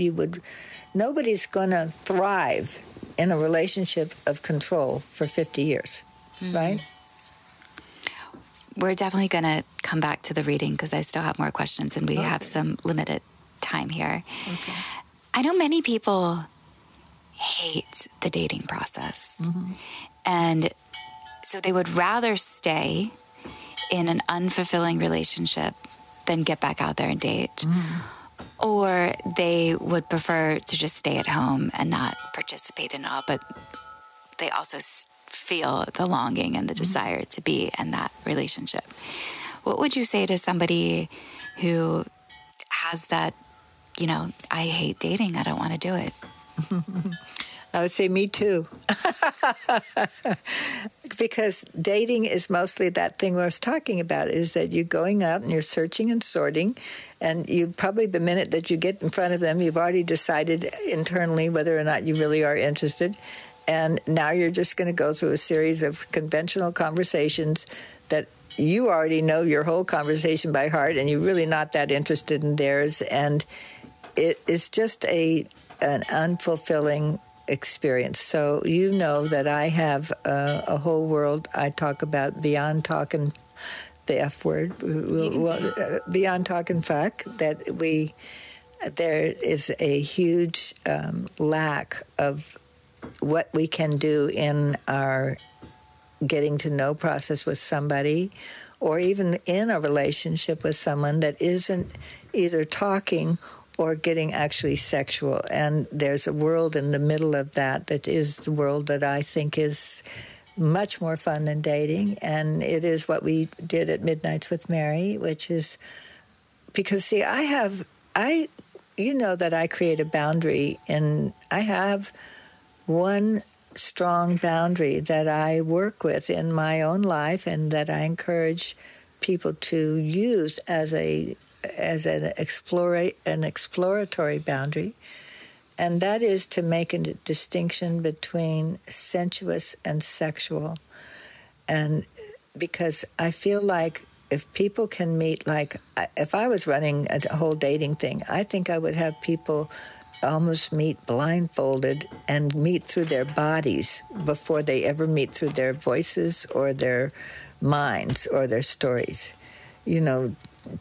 S3: nobody's going to thrive in a relationship of control for 50 years, right?
S2: We're definitely going to come back to the reading because I still have more questions, and we have some limited time here. Okay. I know many people hate the dating process. Mm-hmm. And so they would rather stay in an unfulfilling relationship than get back out there and date. Mm-hmm. Or they would prefer to just stay at home and not participate in it all, but they also feel the longing and the desire to be in that relationship. What would you say to somebody who has that, I hate dating, I don't want to do it?
S3: I would say me too. Because dating is mostly that thing I was talking about, is that you're going out and you're searching and sorting, and you probably, the minute that you get in front of them, you've already decided internally whether or not you really are interested. And now you're just going to go through a series of conventional conversations that you already know your whole conversation by heart, and you're really not that interested in theirs. And it is just an unfulfilling experience. So you know that I have a whole world I talk about beyond talking the F word, beyond talking fuck, that there is a huge lack of what we can do in our getting to know process with somebody, or even in a relationship with someone that isn't either talking or getting actually sexual. And there's a world in the middle of that is the world that I think is much more fun than dating. And it is what we did at Midnights with Mary, which is because, see, you know that I create a boundary, and I have one strong boundary that I work with in my own life and that I encourage people to use as an exploratory boundary. and that is to make a distinction between sensuous and sexual. And because I feel like if people can meet, like if I was running a whole dating thing, I think I would have people almost meet blindfolded and meet through their bodies before they ever meet through their voices or their minds or their stories. You know,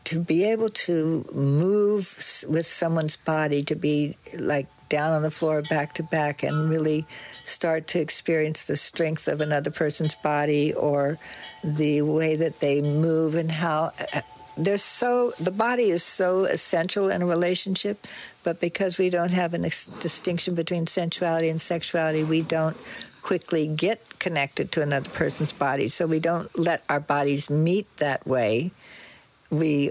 S3: to be able to move with someone's body, to be like down on the floor back to back and really start to experience the strength of another person's body or the way that they move and how the body is so essential in a relationship, but because we don't have a distinction between sensuality and sexuality, we don't quickly get connected to another person's body. So we don't let our bodies meet that way. We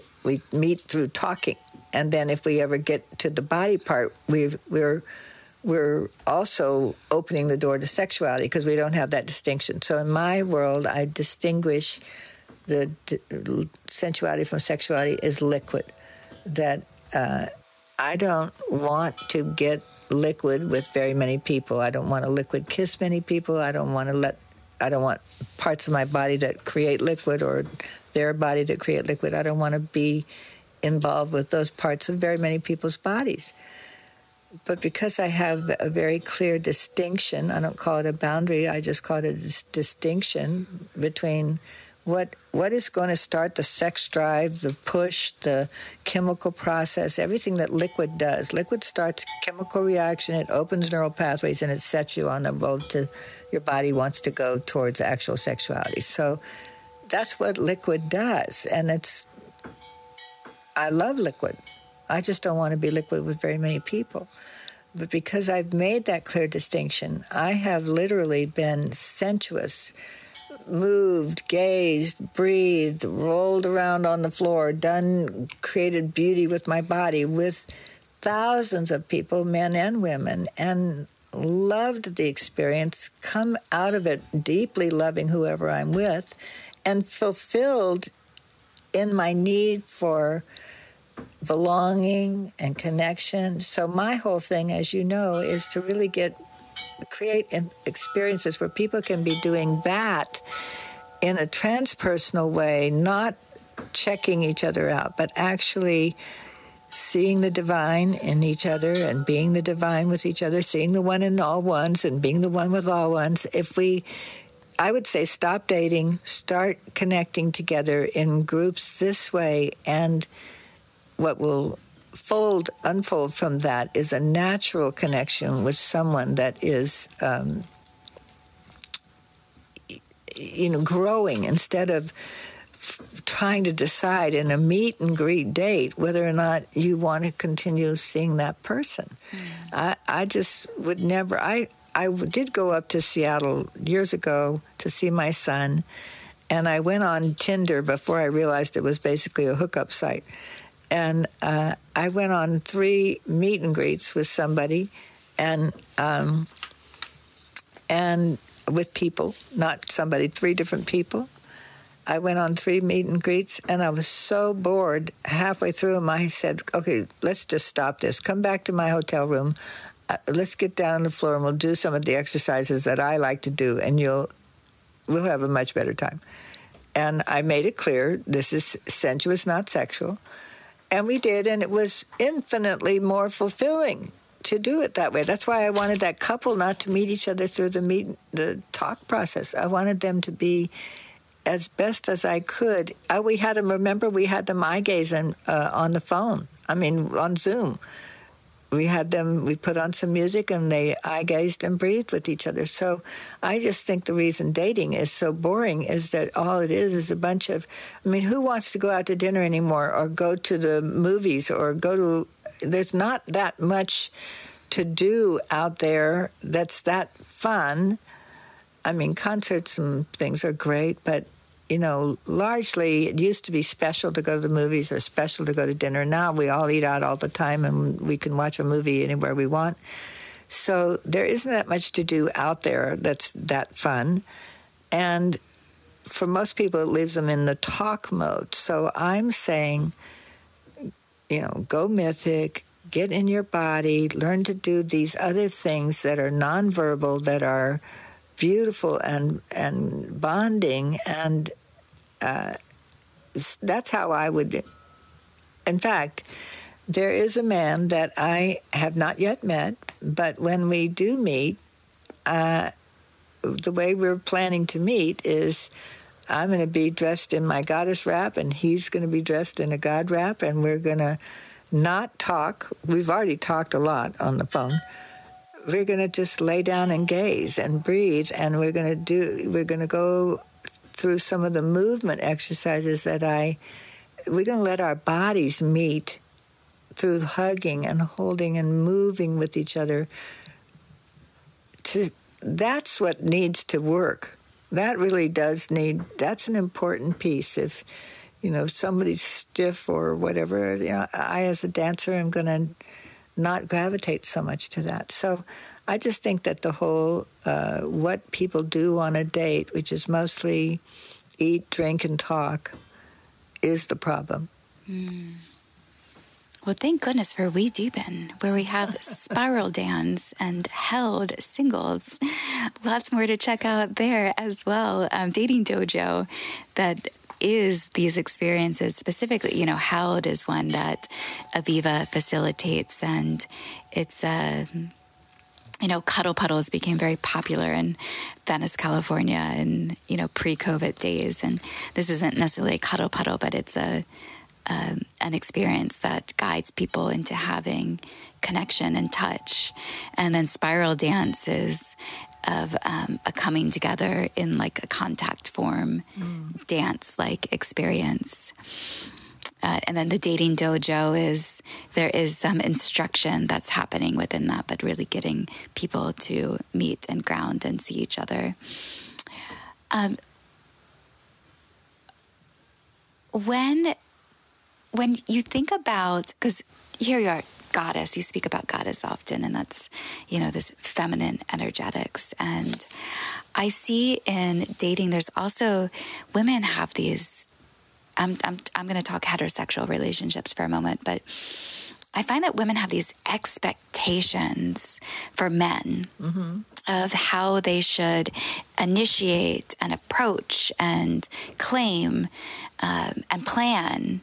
S3: meet through talking. And then if we ever get to the body part, we're also opening the door to sexuality because we don't have that distinction. So in my world, I distinguish the sensuality from sexuality is liquid. That I don't want to get liquid with very many people. I don't want to liquid kiss many people. I don't want parts of my body that create liquid or their body that create liquid. I don't want to be involved with those parts of very many people's bodies. But because I have a very clear distinction, I don't call it a boundary, I just call it a distinction between what is going to start the sex drive, the push, the chemical process, everything that liquid does. Liquid starts chemical reaction, it opens neural pathways, and it sets you on the road to your body wants to go towards actual sexuality. So that's what liquid does, and I love liquid. I just don't want to be liquid with very many people. But because I've made that clear distinction, I have literally been sensuous, moved, gazed, breathed, rolled around on the floor, created beauty with my body with thousands of people, men and women, and loved the experience, come out of it deeply loving whoever I'm with, and fulfilled in my need for belonging and connection. So my whole thing, as you know, is to really create experiences where people can be doing that in a transpersonal way, not checking each other out, but actually seeing the divine in each other and being the divine with each other, seeing the one in all ones and being the one with all ones. I would say stop dating, start connecting together in groups this way, and what will unfold from that is a natural connection with someone that is, growing instead of trying to decide in a meet and greet date whether or not you want to continue seeing that person. I just would never. I did go up to Seattle years ago to see my son, and I went on Tinder before I realized it was basically a hookup site. And I went on 3 meet and greets with somebody, and with people, not somebody, 3 different people. I went on 3 meet and greets, and I was so bored. Halfway through them, I said, okay, let's just stop this. Come back to my hotel room. Let's get down on the floor, and we'll do some of the exercises that I like to do, and we'll have a much better time. And I made it clear, this is sensuous, not sexual. And we did, and it was infinitely more fulfilling to do it that way. That's why I wanted that couple not to meet each other through the talk process. I wanted them to be as best as I could. We had them eye gazing on the phone. On Zoom. We put on some music, and they eye gazed and breathed with each other. So I just think the reason dating is so boring is that all it is a bunch of, who wants to go out to dinner anymore or go to the movies or there's not that much to do out there that's that fun. Concerts and things are great, but largely it used to be special to go to the movies or special to go to dinner. Now we all eat out all the time, and we can watch a movie anywhere we want. So there isn't that much to do out there that's that fun. And for most people, it leaves them in the talk mode. So I'm saying, go Mythic, get in your body, learn to do these other things that are nonverbal, that are beautiful and bonding, and that's how I would. In fact, there is a man that I have not yet met, but when we do meet, the way we're planning to meet is I'm going to be dressed in my goddess wrap, and he's going to be dressed in a god wrap, and we're going to not talk. We've already talked a lot on the phone. We're going to just lay down and gaze and breathe, and we're going to go through some of the movement exercises that we're going to let our bodies meet through hugging and holding and moving with each other. That's what needs to work. That really does that's an important piece. If, somebody's stiff or whatever, I as a dancer am going to not gravitate so much to that. So I just think that the whole, what people do on a date, which is mostly eat, drink, and talk, is the problem.
S2: Mm. Well, thank goodness for We Deepen, where we have spiral dance and held singles. Lots more to check out there as well. Dating Dojo, that is these experiences specifically. Held is one that Aviva facilitates, and it's cuddle puddles became very popular in Venice, California, in pre-COVID days. And this isn't necessarily a cuddle puddle, but it's an experience that guides people into having connection and touch. And then spiral dance is of a coming together in like a contact form dance like experience. And then the Dating Dojo there is some instruction that's happening within that, but really getting people to meet and ground and see each other. When you think about, because here you are, goddess, you speak about goddess often, and that's, this feminine energetics. And I see in dating, there's also, women have these, I'm going to talk heterosexual relationships for a moment, but I find that women have these expectations for men of how they should initiate and approach and claim and plan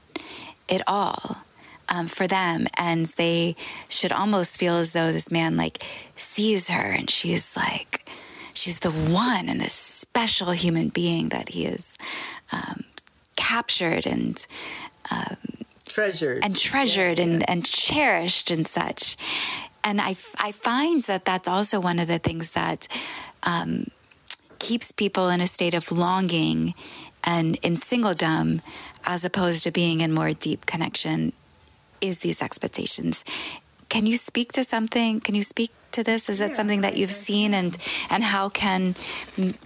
S2: it all for them. And they should almost feel as though this man sees her and she's the one and this special human being that he is captured and
S3: treasured
S2: and cherished and such. And I find that that's also one of the things that keeps people in a state of longing and in singledom, as opposed to being in more deep connection, is these expectations. Can you speak to something? Can you speak to this? Is that something that you've seen, and how can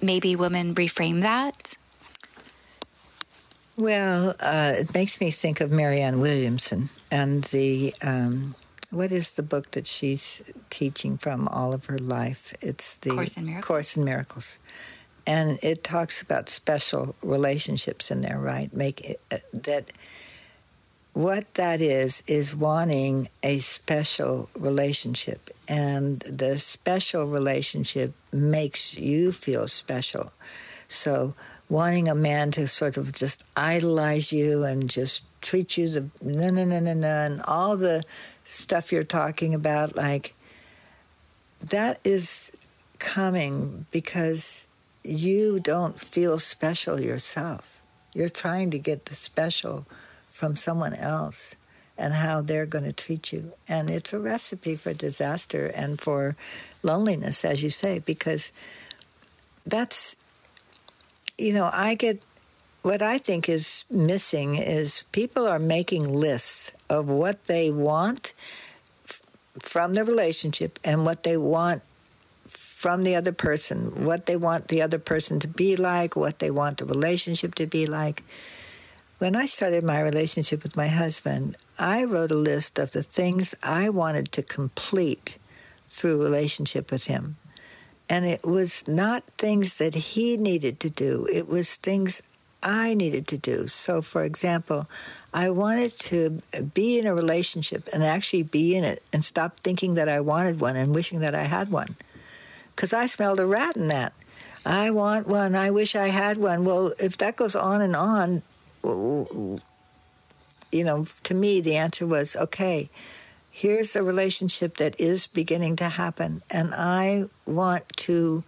S2: maybe women reframe that?
S3: Well, it makes me think of Marianne Williamson and the, what is the book that she's teaching from all of her life? It's the Course in Miracles. And it talks about special relationships in there, right? What that is wanting a special relationship. And the special relationship makes you feel special. So wanting a man to sort of just idolize you and just treat you and all the stuff you're talking about, that is coming because you don't feel special yourself. You're trying to get the special from someone else and how they're going to treat you. And it's a recipe for disaster and for loneliness, as you say, because that's, what I think is missing is people are making lists of what they want from the relationship and what they want from the other person, what they want the other person to be like, what they want the relationship to be like. When I started my relationship with my husband, I wrote a list of the things I wanted to complete through a relationship with him. And it was not things that he needed to do. It was things I needed to do. So, for example, I wanted to be in a relationship and actually be in it and stop thinking that I wanted one and wishing that I had one. Because I smelled a rat in that. I want one. I wish I had one. Well, if that goes on and on, you know, to me, the answer was, okay, here's a relationship that is beginning to happen, and I want to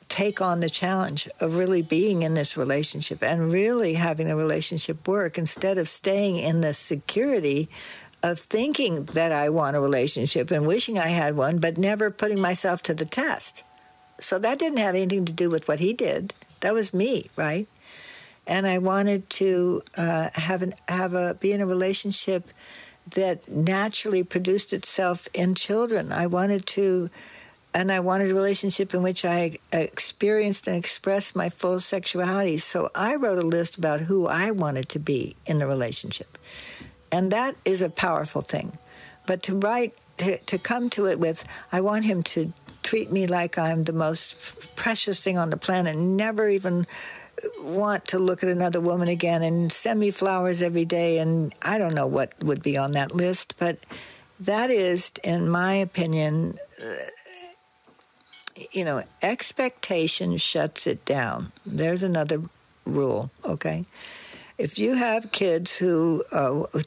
S3: take on the challenge of really being in this relationship and really having the relationship work instead of staying in the security of thinking that I want a relationship and wishing I had one, but never putting myself to the test. So that didn't have anything to do with what he did. That was me, right? And I wanted to be in a relationship that naturally produced itself in children. I wanted a relationship in which I experienced and expressed my full sexuality. So I wrote a list about who I wanted to be in the relationship. And that is a powerful thing. But to come to it with, I want him to treat me like I'm the most precious thing on the planet, never even want to look at another woman again, and send me flowers every day, and I don't know what would be on that list, but that is, in my opinion, expectation shuts it down. There's another rule, okay? If you have kids who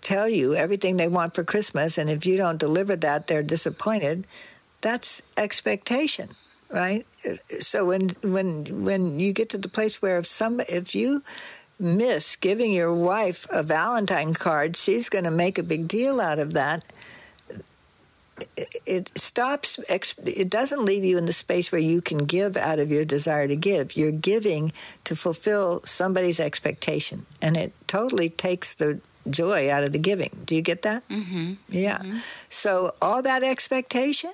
S3: tell you everything they want for Christmas, and if you don't deliver that, they're disappointed, that's expectation, right? So when you get to the place where if you miss giving your wife a Valentine card, she's going to make a big deal out of that. It doesn't leave you in the space where you can give out of your desire to give. You're giving to fulfill somebody's expectation, and it totally takes the joy out of the giving. Do you get that?
S2: Mm-hmm.
S3: Yeah.
S2: Mm-hmm.
S3: So all that expectation,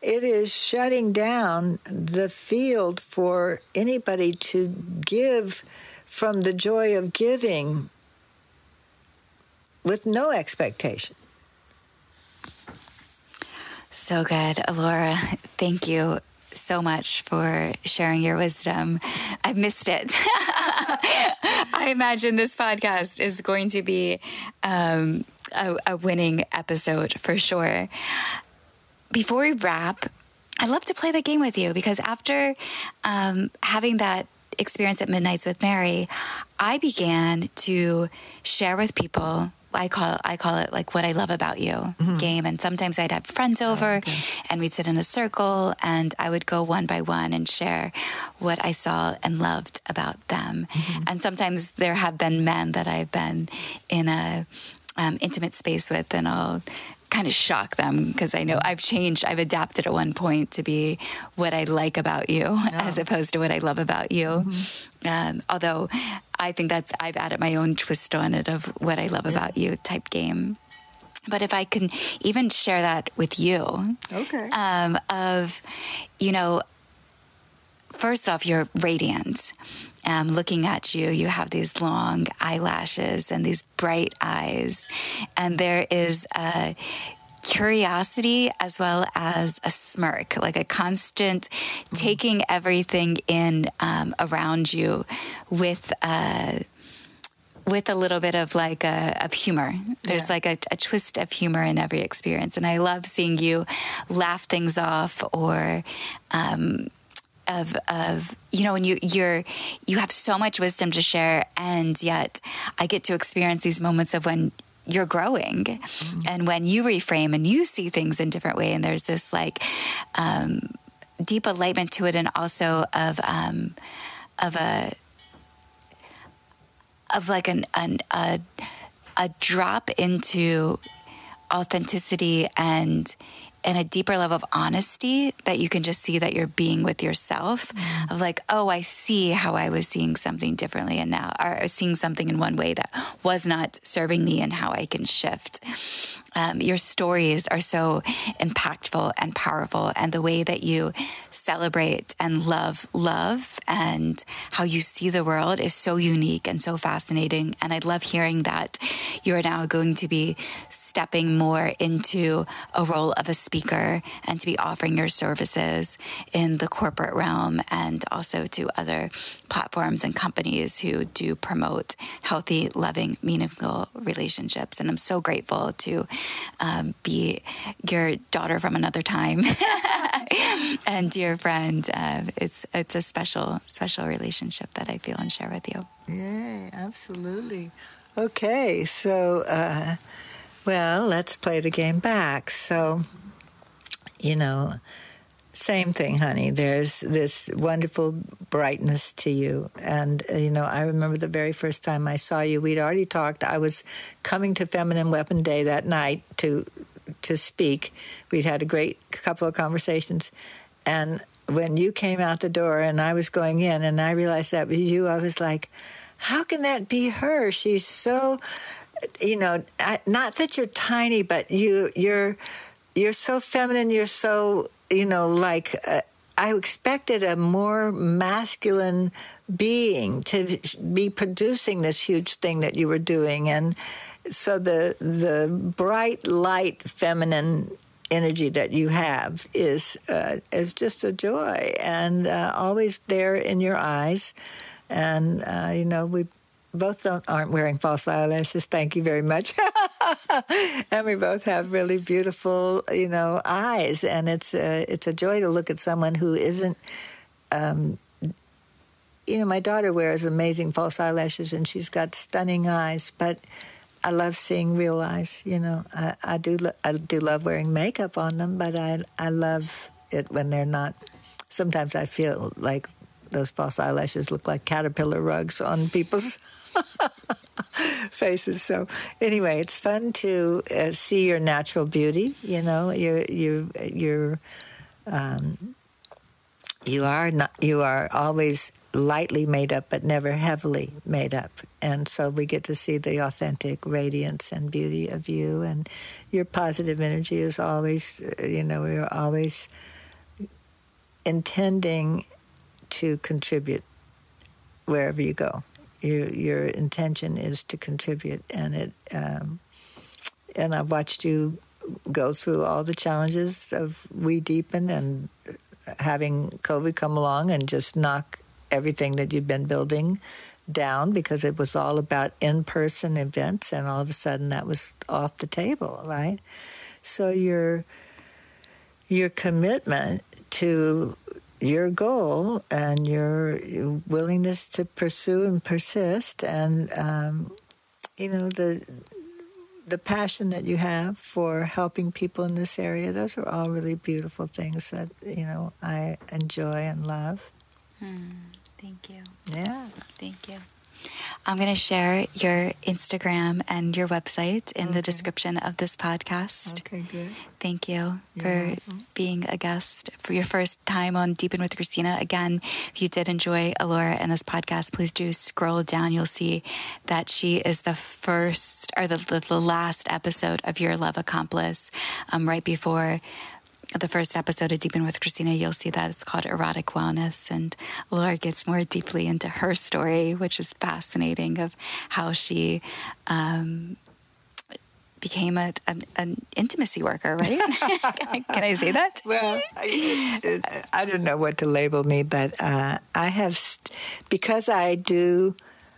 S3: it is shutting down the field for anybody to give from the joy of giving with no expectation.
S2: So good. Alorah, thank you so much for sharing your wisdom. I've missed it. I imagine this podcast is going to be a winning episode for sure. Before we wrap, I'd love to play the game with you, because after having that experience at Midnights with Mary, I began to share with people, I call it like what I love about you game. And sometimes I'd have friends over and we'd sit in a circle and I would go one by one and share what I saw and loved about them. And sometimes there have been men that I've been in a intimate space with, and I'll kind of shock them because I know I've changed. I've adapted at one point to be what I like about you as opposed to what I love about you. Although I think I've added my own twist on it of what I love about you type game. But if I can even share that with you, first off, you're radiant. Looking at you, you have these long eyelashes and these bright eyes. And there is a curiosity as well as a smirk, like a constant taking everything in around you with a little bit of like of humor. There's like a twist of humor in every experience. And I love seeing you laugh things off, or and you have so much wisdom to share, and yet I get to experience these moments of when you're growing and when you reframe and you see things in a different way, and there's this like deep enlightenment to it, and also of a drop into authenticity and a deeper level of honesty that you can just see that you're being with yourself, of like, oh, I see how I was seeing something differently, and now, or seeing something in one way that was not serving me, and how I can shift. Your stories are so impactful and powerful, and the way that you celebrate and love and how you see the world is so unique and so fascinating. And I love hearing that you're now going to be stepping more into a role of a speaker and to be offering your services in the corporate realm and also to other platforms and companies who do promote healthy, loving, meaningful relationships. And I'm so grateful to be your daughter from another time and dear friend. It's a special relationship that I feel and share with you.
S3: Yeah, absolutely. Okay, so, well, let's play the game back. So, same thing, honey. There's this wonderful brightness to you. And, I remember the very first time I saw you, we'd already talked. I was coming to Feminine Weapon Day that night to speak. We'd had a great couple of conversations. And when you came out the door and I was going in and I realized that was you, I was like, how can that be her? She's so, not that you're tiny, but you're so feminine. You're so, I expected a more masculine being to be producing this huge thing that you were doing. And so the bright, light, feminine energy that you have is just a joy and always there in your eyes. And, we both aren't wearing false eyelashes. Thank you very much. And we both have really beautiful, eyes. And it's a joy to look at someone who isn't, my daughter wears amazing false eyelashes and she's got stunning eyes, but I love seeing real eyes. I do love wearing makeup on them, but I love it when they're not. Sometimes I feel like those false eyelashes look like caterpillar rugs on people's faces. So anyway, it's fun to see your natural beauty. You are always lightly made up, but never heavily made up. And so we get to see the authentic radiance and beauty of you. And your positive energy is always, you're always intending to contribute wherever you go. Your intention is to contribute, and and I've watched you go through all the challenges of We Deepen and having COVID come along and just knock everything that you've been building down because it was all about in-person events, and all of a sudden that was off the table, right? So your commitment to your goal and your willingness to pursue and persist, and the passion that you have for helping people in this area, those are all really beautiful things that I enjoy and love.
S2: Thank you.
S3: Yeah.
S2: Thank you. I'm going to share your Instagram and your website in the description of this podcast.
S3: Okay, good.
S2: Thank you for being a guest for your first time on Deepen with Christina. Again, if you did enjoy Alorah and this podcast, please do scroll down. You'll see that she is the first or the last episode of Your Love Accomplice, right before the first episode of Deepen with Christina. You'll see that it's called Erotic Wellness, and Laura gets more deeply into her story, which is fascinating, of how she became an intimacy worker, right? Can I say that?
S3: Well, I don't know what to label me, but I have, because I do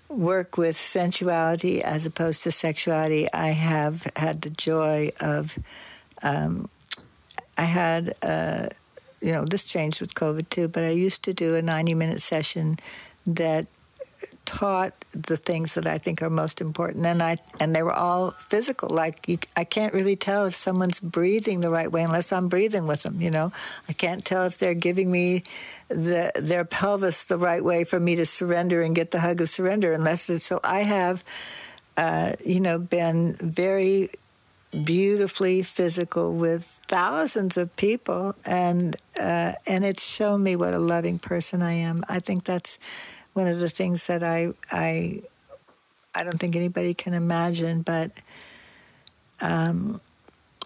S3: work with sensuality as opposed to sexuality, I have had the joy of I had, this changed with COVID too, but I used to do a 90-minute session that taught the things that I think are most important, and they were all physical. Like I can't really tell if someone's breathing the right way unless I'm breathing with them. I can't tell if they're giving me their pelvis the right way for me to surrender and get the hug of surrender unless it's. So I have, been very beautifully physical with thousands of people, and it's shown me what a loving person I am. I think that's one of the things that I don't think anybody can imagine, but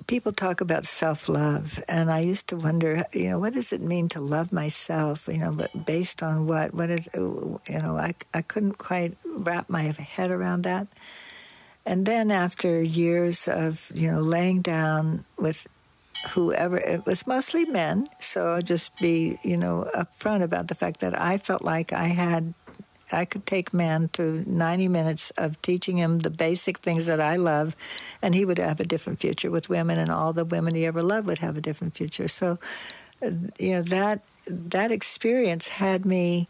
S3: people talk about self-love, and I used to wonder, what does it mean to love myself? But based on what? What is? I couldn't quite wrap my head around that. And then after years of laying down with whoever, it was mostly men, so I'll just be upfront about the fact that I felt like I could take man through 90 minutes of teaching him the basic things that I love, and he would have a different future with women, and all the women he ever loved would have a different future. So, that experience had me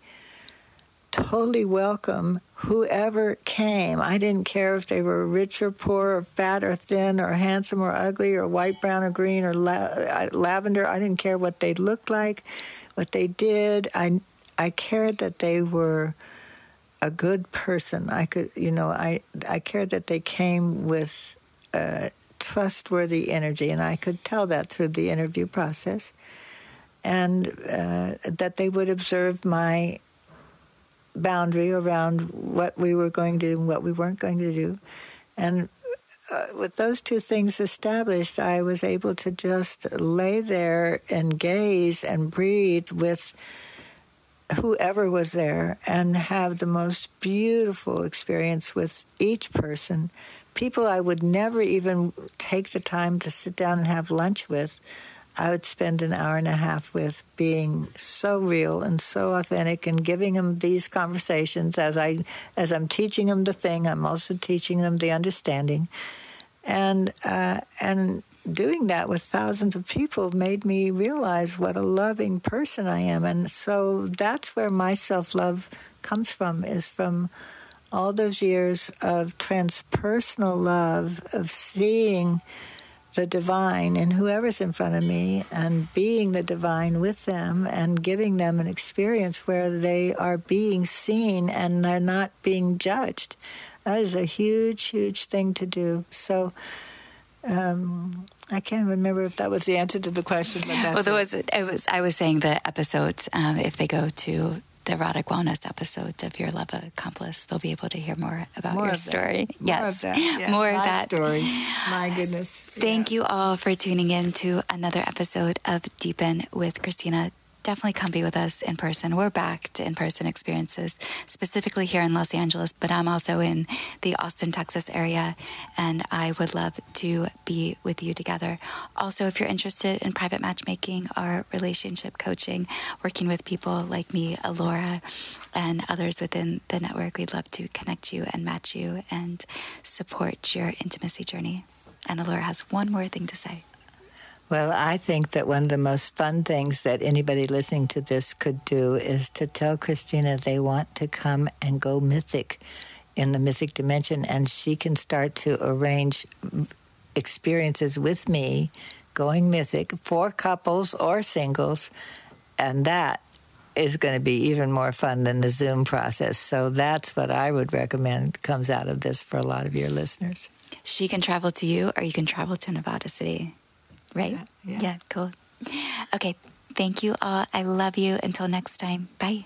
S3: totally welcome whoever came. I didn't care if they were rich or poor or fat or thin or handsome or ugly or white, brown or green or lavender. I didn't care what they looked like, what they did. I cared that they were a good person. I cared that they came with trustworthy energy, and I could tell that through the interview process, and that they would observe my boundary around what we were going to do and what we weren't going to do. And with those two things established, I was able to just lay there and gaze and breathe with whoever was there and have the most beautiful experience with each person. People I would never even take the time to sit down and have lunch with, I would spend an hour and a half with, being so real and so authentic and giving them these conversations. As I'm teaching them the thing, I'm also teaching them the understanding. And doing that with thousands of people made me realize what a loving person I am. And so that's where my self-love comes from, is from all those years of transpersonal love, of seeing the divine in whoever's in front of me and being the divine with them and giving them an experience where they are being seen and they're not being judged. That is a huge, huge thing to do. So I can't remember if that was the answer to the question, but that's
S2: I was saying the episodes, if they go to the erotic wellness episodes of Your Love Accomplice, they'll be able to hear more about your story.
S3: More of that. Yeah.
S2: More of
S3: My
S2: that
S3: story. My goodness.
S2: Thank you all for tuning in to another episode of Deepen with Christina. Definitely come be with us in person. We're back to in-person experiences, specifically here in Los Angeles, but I'm also in the Austin, Texas area, and I would love to be with you together. Also, if you're interested in private matchmaking or relationship coaching, working with people like me, Alorah, and others within the network, we'd love to connect you and match you and support your intimacy journey. And Alorah has one more thing to say.
S3: Well, I think that one of the most fun things that anybody listening to this could do is to tell Christina they want to come and go Mythic in the Mythic dimension, and she can start to arrange experiences with me going Mythic for couples or singles, and that is going to be even more fun than the Zoom process. So that's what I would recommend comes out of this for a lot of your listeners.
S2: She can travel to you, or you can travel to Nevada City. Right? Yeah, cool. Okay, thank you all. I love you. Until next time. Bye.